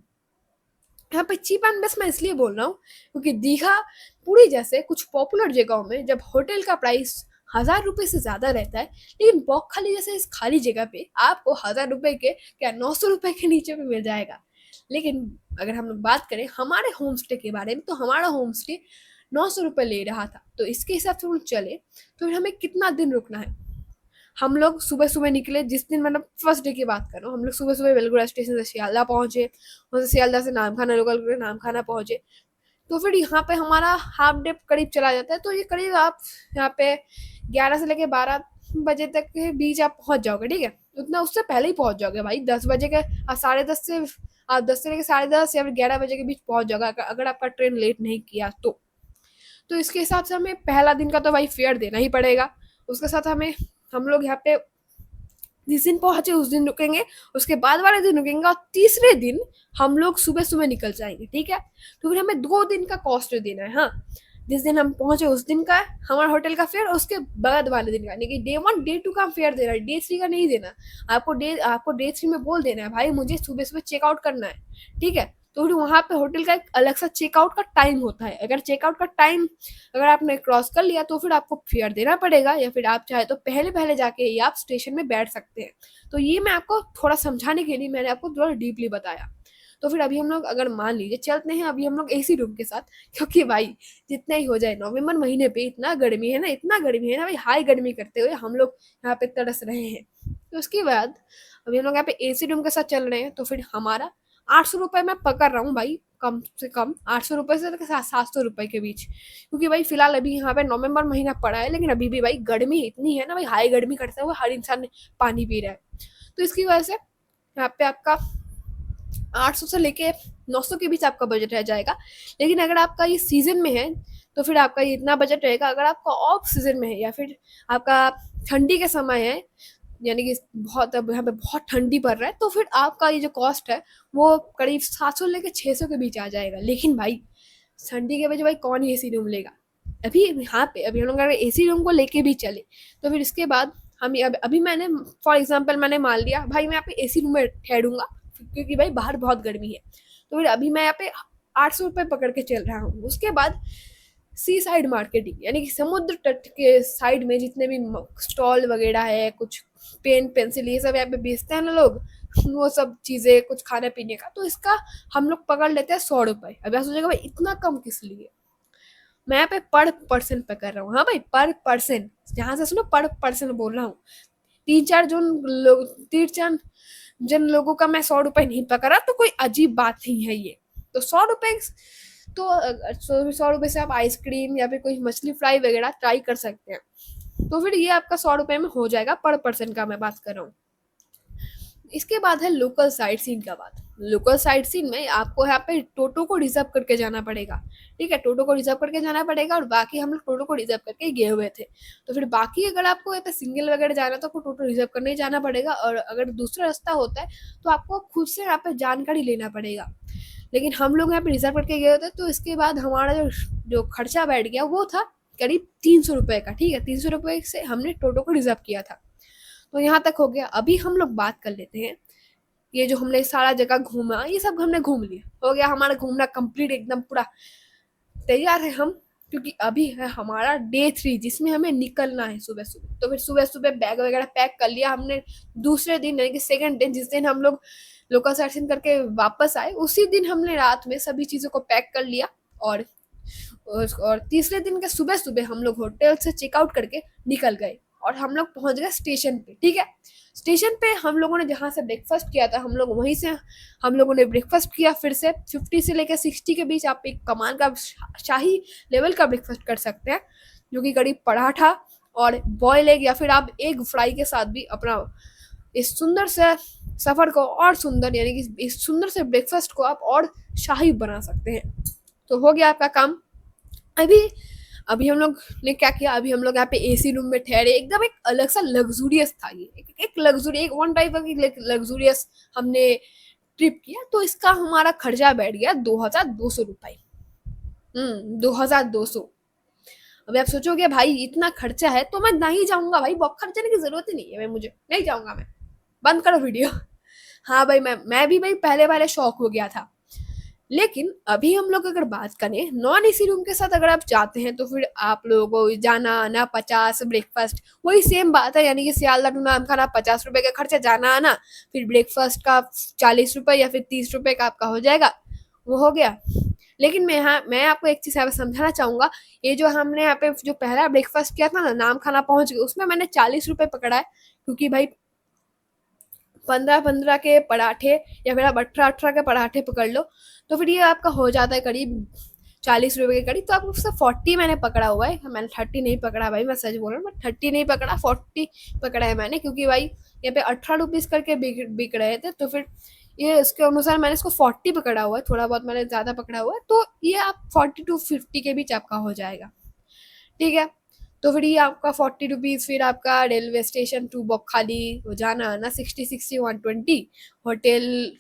यहाँ पे चीप एंड बेस्ट मैं इसलिए बोल रहा हूँ क्योंकि दीघा पुरी जैसे कुछ पॉपुलर जगहों में जब होटल का प्राइस 1000 रुपये से ज्यादा रहता है, लेकिन बॉकखाली जैसे इस खाली जगह पे आपको 1000 रुपये के क्या 900 रुपये के नीचे में मिल जाएगा। लेकिन अगर हम लोग बात करें हमारे होम स्टे के बारे में, तो हमारा होम स्टे 900 रुपये ले रहा था। तो इसके हिसाब से हम चले तो फिर हमें कितना दिन रुकना है। हम लोग सुबह सुबह निकले, जिस दिन मतलब फर्स्ट डे की बात कर रहा हूँ, हम लोग सुबह सुबह बेलगुड़ा स्टेशन से सियालदा पहुंचे, वहाँ से सियालदा से नामखाना लोकल नामखाना पहुंचे। तो फिर यहाँ पे हमारा हाफ डे करीब चला जाता है। तो ये करीब आप यहाँ पे 11 से लेके 12 बजे तक के बीच आप पहुंच जाओगे, ठीक है। उतना उससे पहले ही पहुंच जाओगे भाई, 10 बजे के 10:30 से आप 10 से लेके 10:30 या फिर 11 बजे के बीच पहुंच जाओगे अगर आपका ट्रेन लेट नहीं किया तो इसके हिसाब से हमें पहला दिन का तो भाई फेयर देना ही पड़ेगा। उसके साथ हम लोग यहाँ पे जिस दिन पहुंचे उस दिन रुकेंगे, उसके बाद वाले दिन रुकेंगे, और तीसरे दिन हम लोग सुबह सुबह निकल जाएंगे, ठीक है। तो फिर हमें 2 दिन का कॉस्ट देना है। हाँ, जिस दिन हम पहुंचे उस दिन का हमारा होटल का फेयर, उसके बाद वाले दिन का, यानी कि डे 1 डे 2 का फेयर देना है, डे 3 का नहीं देना। आपको डे 3 में बोल देना है भाई मुझे सुबह सुबह चेकआउट करना है, ठीक है। तो फिर वहाँ पे होटल का एक अलग सा चेकआउट का टाइम होता है। अगर चेकआउट का टाइम अगर आपने क्रॉस कर लिया तो फिर आपको फेयर देना पड़ेगा, या फिर आप चाहे तो पहले पहले जाके ही आप स्टेशन में बैठ सकते हैं। तो ये मैं आपको थोड़ा समझाने के लिए मैंने आपको थोड़ा डीपली बताया। तो फिर अभी हम लोग अगर मान लीजिए चलते हैं अभी हम लोग एसी रूम के साथ, क्योंकि भाई जितना ही हो जाए नवंबर महीने पे इतना गर्मी है ना भाई, हाई गर्मी करते हुए हम लोग यहाँ पे तरस रहे हैं। तो उसके बाद अभी हम लोग यहाँ पे एसी रूम के साथ चल रहे हैं। तो फिर हमारा 800 रुपये मैं पकड़ रहा हूँ भाई, कम से कम 800 रुपये से 700 रुपये के बीच, क्योंकि भाई फिलहाल अभी यहाँ पे नवंबर महीना पड़ा है, लेकिन अभी भी भाई गर्मी इतनी है ना भाई, हाई गर्मी करते हुए हर इंसान पानी पी रहा है। तो इसकी वजह से यहाँ पे आपका 800 से लेके 900 के बीच आपका बजट रह जाएगा। लेकिन अगर आपका ये सीजन में है तो फिर आपका ये इतना बजट रहेगा। अगर आपका ऑफ सीजन में है या फिर आपका ठंडी के समय है, यानी कि बहुत अब यहाँ पे बहुत ठंडी पड़ रहा है, तो फिर आपका ये जो कॉस्ट है वो करीब 700 लेके 600 के बीच आ जाएगा। लेकिन भाई ठंडी के वजह भाई कौन ही एसी रूम लेगा। अभी यहाँ पे अभी हम लोग अगर एसी रूम को लेके भी चले तो फिर इसके बाद हम अभी मैंने फॉर एग्जांपल मैंने मान लिया भाई मैं यहाँ पे एसी रूम में ठहरूंगा, क्योंकि भाई बाहर बहुत गर्मी है। तो फिर अभी मैं यहाँ पे 800 रुपये पकड़ के चल रहा हूँ। उसके बाद सी साइड मार्केटिंग, यानी कि समुद्र तट के साइड में जितने भी स्टॉल वगैरह है, कुछ पेन पेंसिल ये सब यहाँ पे बेचते हैं ना लोग, वो सब चीज़ें, कुछ खाने पीने का, तो इसका हम लोग पकड़ लेते हैं 100 रुपये। अब आप सोचेगा भाई इतना कम किस लिए, मैं यहाँ पे पर पर्सन पे कर रहा हूँ। हाँ भाई पर पर्सन, यहाँ से सुनो पर पर्सन बोल रहा हूँ। 3-4 जन लोगों का मैं 100 रुपये नहीं पकड़ा तो कोई अजीब बात नहीं है ये। तो 100 रुपये तो 100 रुपये से आप आइसक्रीम या फिर कोई मछली फ्राई वगैरह ट्राई कर सकते हैं। तो फिर ये आपका 100 रुपये में हो जाएगा पर पर्सन का मैं बात कर रहा हूँ। इसके बाद है लोकल साइट सीन का बात। लोकल साइट सीन में आपको यहाँ पे टोटो को रिजर्व करके जाना पड़ेगा, ठीक है। टोटो को रिजर्व करके जाना पड़ेगा, और बाकी हम लोग टोटो को रिजर्व करके गए हुए थे। तो फिर बाकी अगर आपको यहाँ पे सिंगल वगैरह जाना तो आपको टोटो रिजर्व करने ही जाना पड़ेगा, और अगर दूसरा रास्ता होता है तो आपको खुद से यहाँ पे जानकारी लेना पड़ेगा। लेकिन हम लोग यहाँ पे रिजर्व करके गए होते, तो इसके बाद हमारा जो खर्चा बैठ गया वो था करीब 300 रुपये का, ठीक है। 300 रुपये से हमने टोटो को रिजर्व किया था। तो यहाँ तक हो गया। अभी हम लोग बात कर लेते हैं, ये जो हमने सारा जगह घूमा ये सब हमने घूम लिया, हो गया हमारा घूमना कंप्लीट, एकदम पूरा तैयार है हम, क्योंकि अभी है हमारा डे 3 जिसमें हमें निकलना है सुबह सुबह। तो फिर सुबह सुबह बैग वगैरह पैक कर लिया हमने। दूसरे दिन यानी कि सेकंड डे, जिस दिन हम लोग लोकल साइट सीन करके वापस आए, उसी दिन हमने रात में सभी चीज़ों को पैक कर लिया, और तीसरे दिन के सुबह सुबह हम लोग होटल से चेकआउट करके निकल गए, और हम लोग पहुंच गए स्टेशन पे, ठीक है। स्टेशन पे हम लोगों ने जहाँ से ब्रेकफास्ट किया था हम लोग वहीं से हम लोगों ने ब्रेकफास्ट किया। फिर से 50 से लेकर 60 के बीच आप एक कमाल का शाही लेवल का ब्रेकफास्ट कर सकते हैं, जो कि करीब पराठा और बॉयल एग या फिर आप एग फ्राई के साथ भी अपना इस सुंदर से सफ़र को और सुंदर, यानी कि इस सुंदर से ब्रेकफास्ट को आप और शाही बना सकते हैं। तो हो गया आपका काम। अभी हम लोग ने क्या किया, अभी हम लोग यहाँ पे एसी रूम में ठहरे, एकदम एक अलग सा लग्जूरियस था ये, एक लग्जूरी, एक वन टाइप ऑफ लग्जूरियस हमने ट्रिप किया। तो इसका हमारा खर्चा बैठ गया 2200 रुपये। 2200। अभी आप सोचोगे भाई इतना खर्चा है तो मैं नहीं जाऊंगा भाई, बहुत खर्च जाने की जरूरत ही नहीं है, मुझे नहीं जाऊंगा, मैं बंद करो वीडियो। हाँ भाई, मैं भी भाई पहले वाले शौक हो गया था। लेकिन अभी हम लोग अगर बात करें नॉन एसी रूम के साथ अगर आप जाते हैं तो फिर आप लोगों को जाना आना 50, ब्रेकफास्ट वही सेम बात है, यानी कि सियालदा टू नाम खाना 50 रुपए का खर्चा जाना आना, फिर ब्रेकफास्ट का 40 रुपए या फिर 30 रुपए का आपका हो जाएगा, वो हो गया। लेकिन मैं आपको एक चीज़ यहाँ पे समझाना चाहूँगा, ये जो हमने यहाँ पे जो पहला ब्रेकफास्ट किया था ना नाम खाना पहुँच गए, उसमें मैंने 40 रुपए पकड़ा है, क्योंकि भाई 15-15 के पराठे या फिर आप 18-18 के पराठे पकड़ लो तो फिर ये आपका हो जाता है करीब 40 रुपए के करीब। तो आपको उससे 40 मैंने पकड़ा हुआ है, मैंने 30 नहीं पकड़ा भाई, मैं सच बोल रहा हूँ, मैं 30 नहीं पकड़ा 40 पकड़ा है मैंने, क्योंकि भाई यहाँ पे 18 रुपीज़ करके बिक रहे थे, तो फिर ये इसके अनुसार मैंने इसको 40 पकड़ा हुआ है, थोड़ा बहुत मैंने ज़्यादा पकड़ा हुआ है, तो ये आप 40 to 50 के बीच आपका हो जाएगा, ठीक है। तो फिर ये आपका 40 रुपीज़, फिर आपका रेलवे स्टेशन टू बॉक्खाली वो जाना आना 60 120, होटल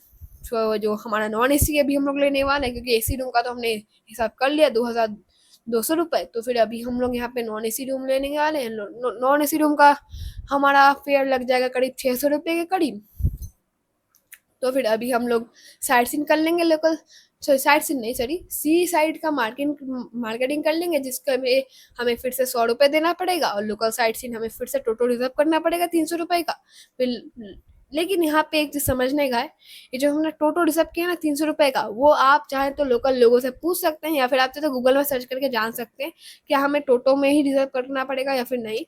जो हमारा नॉन एसी अभी हम लोग लेने वाले हैं, क्योंकि एसी रूम का तो हमने हिसाब कर लिया 2200 रुपये, तो फिर अभी हम लोग यहाँ पे नॉन एसी रूम लेने वाले हैं। नॉन एसी रूम का हमारा फेयर लग जाएगा करीब 600 रुपये के करीब। तो फिर अभी हम लोग साइट सीन कर लेंगे, लोकल साइट सीन नहीं सॉरी सी साइड का मार्केटिंग कर लेंगे, जिसका हमें फिर से 100 रुपये देना पड़ेगा, और लोकल साइट सीन हमें फिर से टोटो रिजर्व करना पड़ेगा 300 रुपये का। फिर लेकिन यहाँ पे एक चीज़ समझने का है, ये जो हमने टोटो रिजर्व किया ना 300 रुपये का, वो आप चाहें तो लोकल लोगों से पूछ सकते हैं, या फिर आप चाहे तो गूगल में सर्च करके जान सकते हैं कि हमें टोटो में ही रिजर्व करना पड़ेगा या फिर नहीं।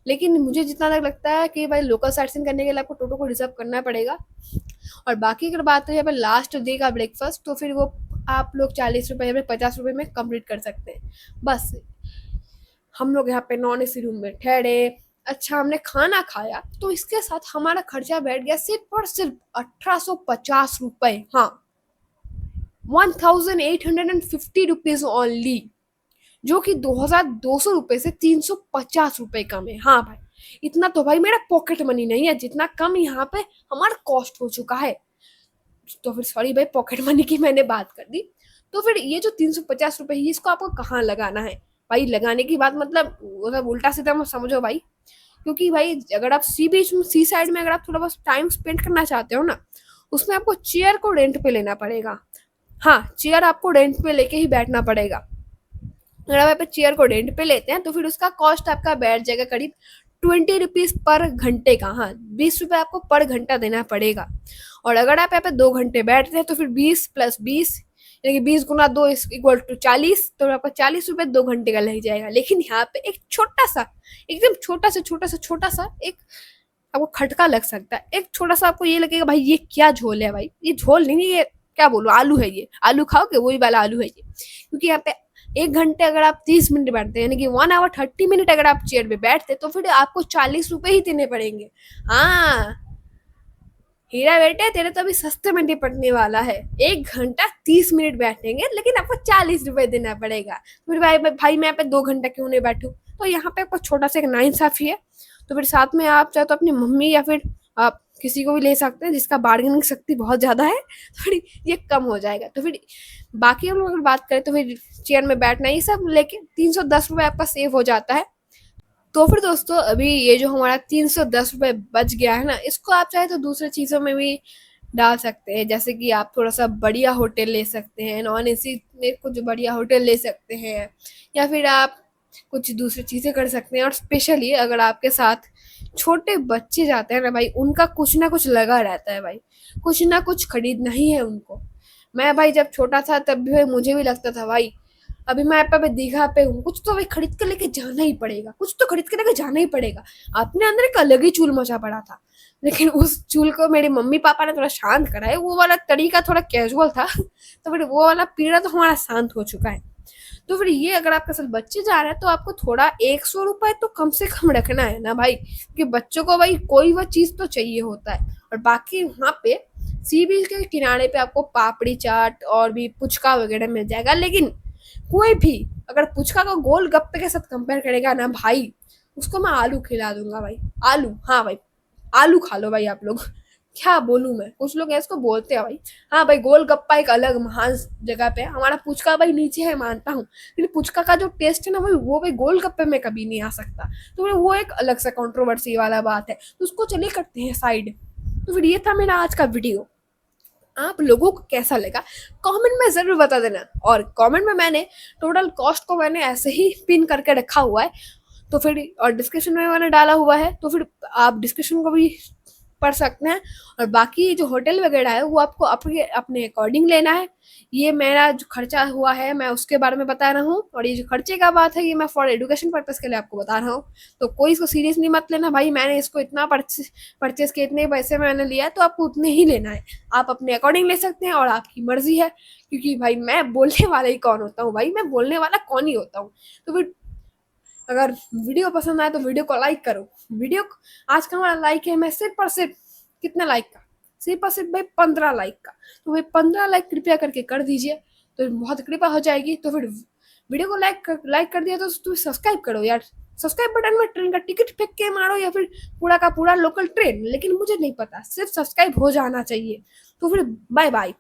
लेकिन मुझे जितना तक लगता है कि भाई लोकल साइट सीन करने के लिए आपको टोटो को रिजर्व करना पड़ेगा। और बाकी अगर बात है यहाँ पर लास्ट डे का ब्रेकफास्ट, तो फिर वो आप लोग 40 रुपये या फिर 50 रुपये में कंप्लीट कर सकते हैं। बस हम लोग यहाँ पे नॉन एसी रूम में ठहरे, अच्छा हमने खाना खाया, तो इसके साथ हमारा खर्चा बैठ गया सिर्फ और सिर्फ 1850 रुपये, हाँ 1850 रुपीज़ ओनली, जो कि 2200 रुपये से 350 रुपये कम है। हाँ भाई, इतना तो भाई मेरा पॉकेट मनी नहीं है जितना कम यहाँ पे हमारा कॉस्ट हो चुका है। तो फिर सॉरी भाई, पॉकेट मनी की मैंने बात कर दी। तो फिर ये जो 350 रुपये है इसको आपको कहाँ लगाना है भाई, लगाने की बात मतलब उल्टा सीधा मत समझो भाई, क्योंकि भाई अगर आप सी साइड में अगर आप थोड़ा बहुत टाइम स्पेंड करना चाहते हो ना, उसमें आपको चेयर को रेंट पे लेना पड़ेगा। हाँ, चेयर आपको रेंट पे लेके ही बैठना पड़ेगा। अगर आप चेयर को रेंट पे लेते हैं तो फिर उसका कॉस्ट आपका बैठ जाएगा करीब 20 रुपीज़ पर घंटे का। हाँ, 20 रुपये आपको पर घंटा देना पड़ेगा। और अगर आप यहाँ पे 2 घंटे बैठते हैं तो फिर 20 + 20 यानी कि 20 × 2 = 40, तो आपका 40 रुपये 2 घंटे का लग जाएगा। लेकिन यहाँ पे एक छोटा सा एकदम छोटा सा एक आपको खटका लग सकता है। एक छोटा सा आपको ये लगेगा भाई ये क्या झोल है भाई, ये झोल नहीं, ये क्या बोलूँ, आलू है, ये आलू खाओगे वही वाला आलू है ये। क्योंकि यहाँ पे 1 घंटे अगर आप 30 मिनट बैठते हैं, यानी कि 1 hour 30 मिनट अगर आप चेयर पे बैठते तो फिर आपको 40 रुपये ही देने पड़ेंगे। हाँ हीरा बेटे, तेरे तो अभी सस्ते में निपटने वाला है, 1 घंटा 30 मिनट बैठेंगे लेकिन आपको 40 रुपये देना पड़ेगा। फिर भाई मैं यहाँ पे 2 घंटा क्यों नहीं बैठूँ? तो यहाँ पे आपको छोटा सा एक नाइंसाफी है। तो फिर साथ में आप चाहे तो अपनी मम्मी या फिर आप किसी को भी ले सकते हैं जिसका बार्गेनिंग शक्ति बहुत ज़्यादा है, तो फिर ये कम हो जाएगा। तो फिर बाकी हम लोग अगर बात करें तो फिर चेयर में बैठना ये सब लेके 310 रुपये आपका सेव हो जाता है। तो फिर दोस्तों अभी ये जो हमारा 310 रुपये बच गया है ना, इसको आप चाहे तो दूसरी चीज़ों में भी डाल सकते हैं, जैसे कि आप थोड़ा सा बढ़िया होटल ले सकते हैं, नॉन एसी में कुछ बढ़िया होटल ले सकते हैं, या फिर आप कुछ दूसरी चीज़ें कर सकते हैं। और स्पेशली अगर आपके साथ छोटे बच्चे जाते हैं ना भाई, उनका कुछ ना कुछ लगा रहता है भाई, कुछ ना कुछ खरीदना ही है उनको। मैं भाई जब छोटा था तब भी भाई मुझे भी लगता था भाई अभी मैं पे दीघा पे हूँ, कुछ तो भाई खरीद के लेके जाना ही पड़ेगा, कुछ तो खरीद के लेके जाना ही पड़ेगा। अपने अंदर एक अलग ही चूल मचा पड़ा था, लेकिन उस चूल को मेरे मम्मी पापा ने थोड़ा शांत करा है। वो वाला तरीका थोड़ा कैजुअल था, तो फिर वो वाला पीड़ा तो हमारा शांत हो चुका है। तो फिर ये अगर आपके साथ बच्चे जा रहे हैं तो आपको थोड़ा 100 रुपये तो कम से कम रखना है ना भाई, क्योंकि बच्चों को भाई कोई वह चीज़ तो चाहिए होता है। और बाकी वहाँ पे सी बीच के किनारे पे आपको पापड़ी चाट और भी पुचका वगैरह मिल जाएगा। लेकिन कोई भी अगर पुचका को गोल गप्पे के साथ कंपेयर करेगा ना भाई, उसको मैं आलू खिला दूंगा भाई, आलू। हाँ भाई, आलू खा लो भाई आप लोग, क्या बोलूँ मैं, कुछ लोग इसको बोलते हैं भाई। हाँ भाई, गोल गप्पा एक अलग महान जगह पे है, हमारा पुचका भाई नीचे है मानता हूँ, लेकिन पुचका का जो टेस्ट है ना भाई वो भाई गोल गप्पे में कभी नहीं आ सकता। तो वो एक अलग सा कंट्रोवर्सी वाला बात है, तो उसको चलिए करते हैं साइड। तो फिर ये था मेरा आज का वीडियो। आप लोगों को कैसा लगा कमेंट में ज़रूर बता देना। और कमेंट में मैंने टोटल कॉस्ट को मैंने ऐसे ही पिन करके रखा हुआ है, तो फिर और डिस्क्रिप्शन में मैंने डाला हुआ है, तो फिर आप डिस्क्रिप्शन को भी पढ़ सकते हैं। और बाकी जो होटल वगैरह है वो आपको अपने अपने अकॉर्डिंग लेना है। ये मेरा जो खर्चा हुआ है मैं उसके बारे में बता रहा हूँ, और ये जो खर्चे का बात है ये मैं फॉर एजुकेशन पर्पज़ के लिए आपको बता रहा हूँ। तो कोई इसको सीरियसली मत लेना भाई, मैंने इसको इतना परचेस के इतने पैसे मैंने लिया तो आपको उतने ही लेना है। आप अपने अकॉर्डिंग ले सकते हैं और आपकी मर्जी है, क्योंकि भाई मैं बोलने वाला ही कौन होता हूँ, भाई मैं बोलने वाला कौन ही होता हूँ। तो फिर अगर वीडियो पसंद आए तो वीडियो को लाइक करो। वीडियो आज का हमारा लाइक है मैं सिर्फ और सिर्फ कितने लाइक का, सिर्फ और सिर्फ भाई 15 लाइक का। तो भाई 15 लाइक कृपया करके कर दीजिए, तो बहुत कृपा हो जाएगी। तो फिर वीडियो को लाइक कर दिया तो तुम सब्सक्राइब करो यार। सब्सक्राइब बटन में ट्रेन का टिकट फेंक के मारो या फिर पूरा का पूरा लोकल ट्रेन, लेकिन मुझे नहीं पता, सिर्फ सब्सक्राइब हो जाना चाहिए। तो फिर बाय बाय।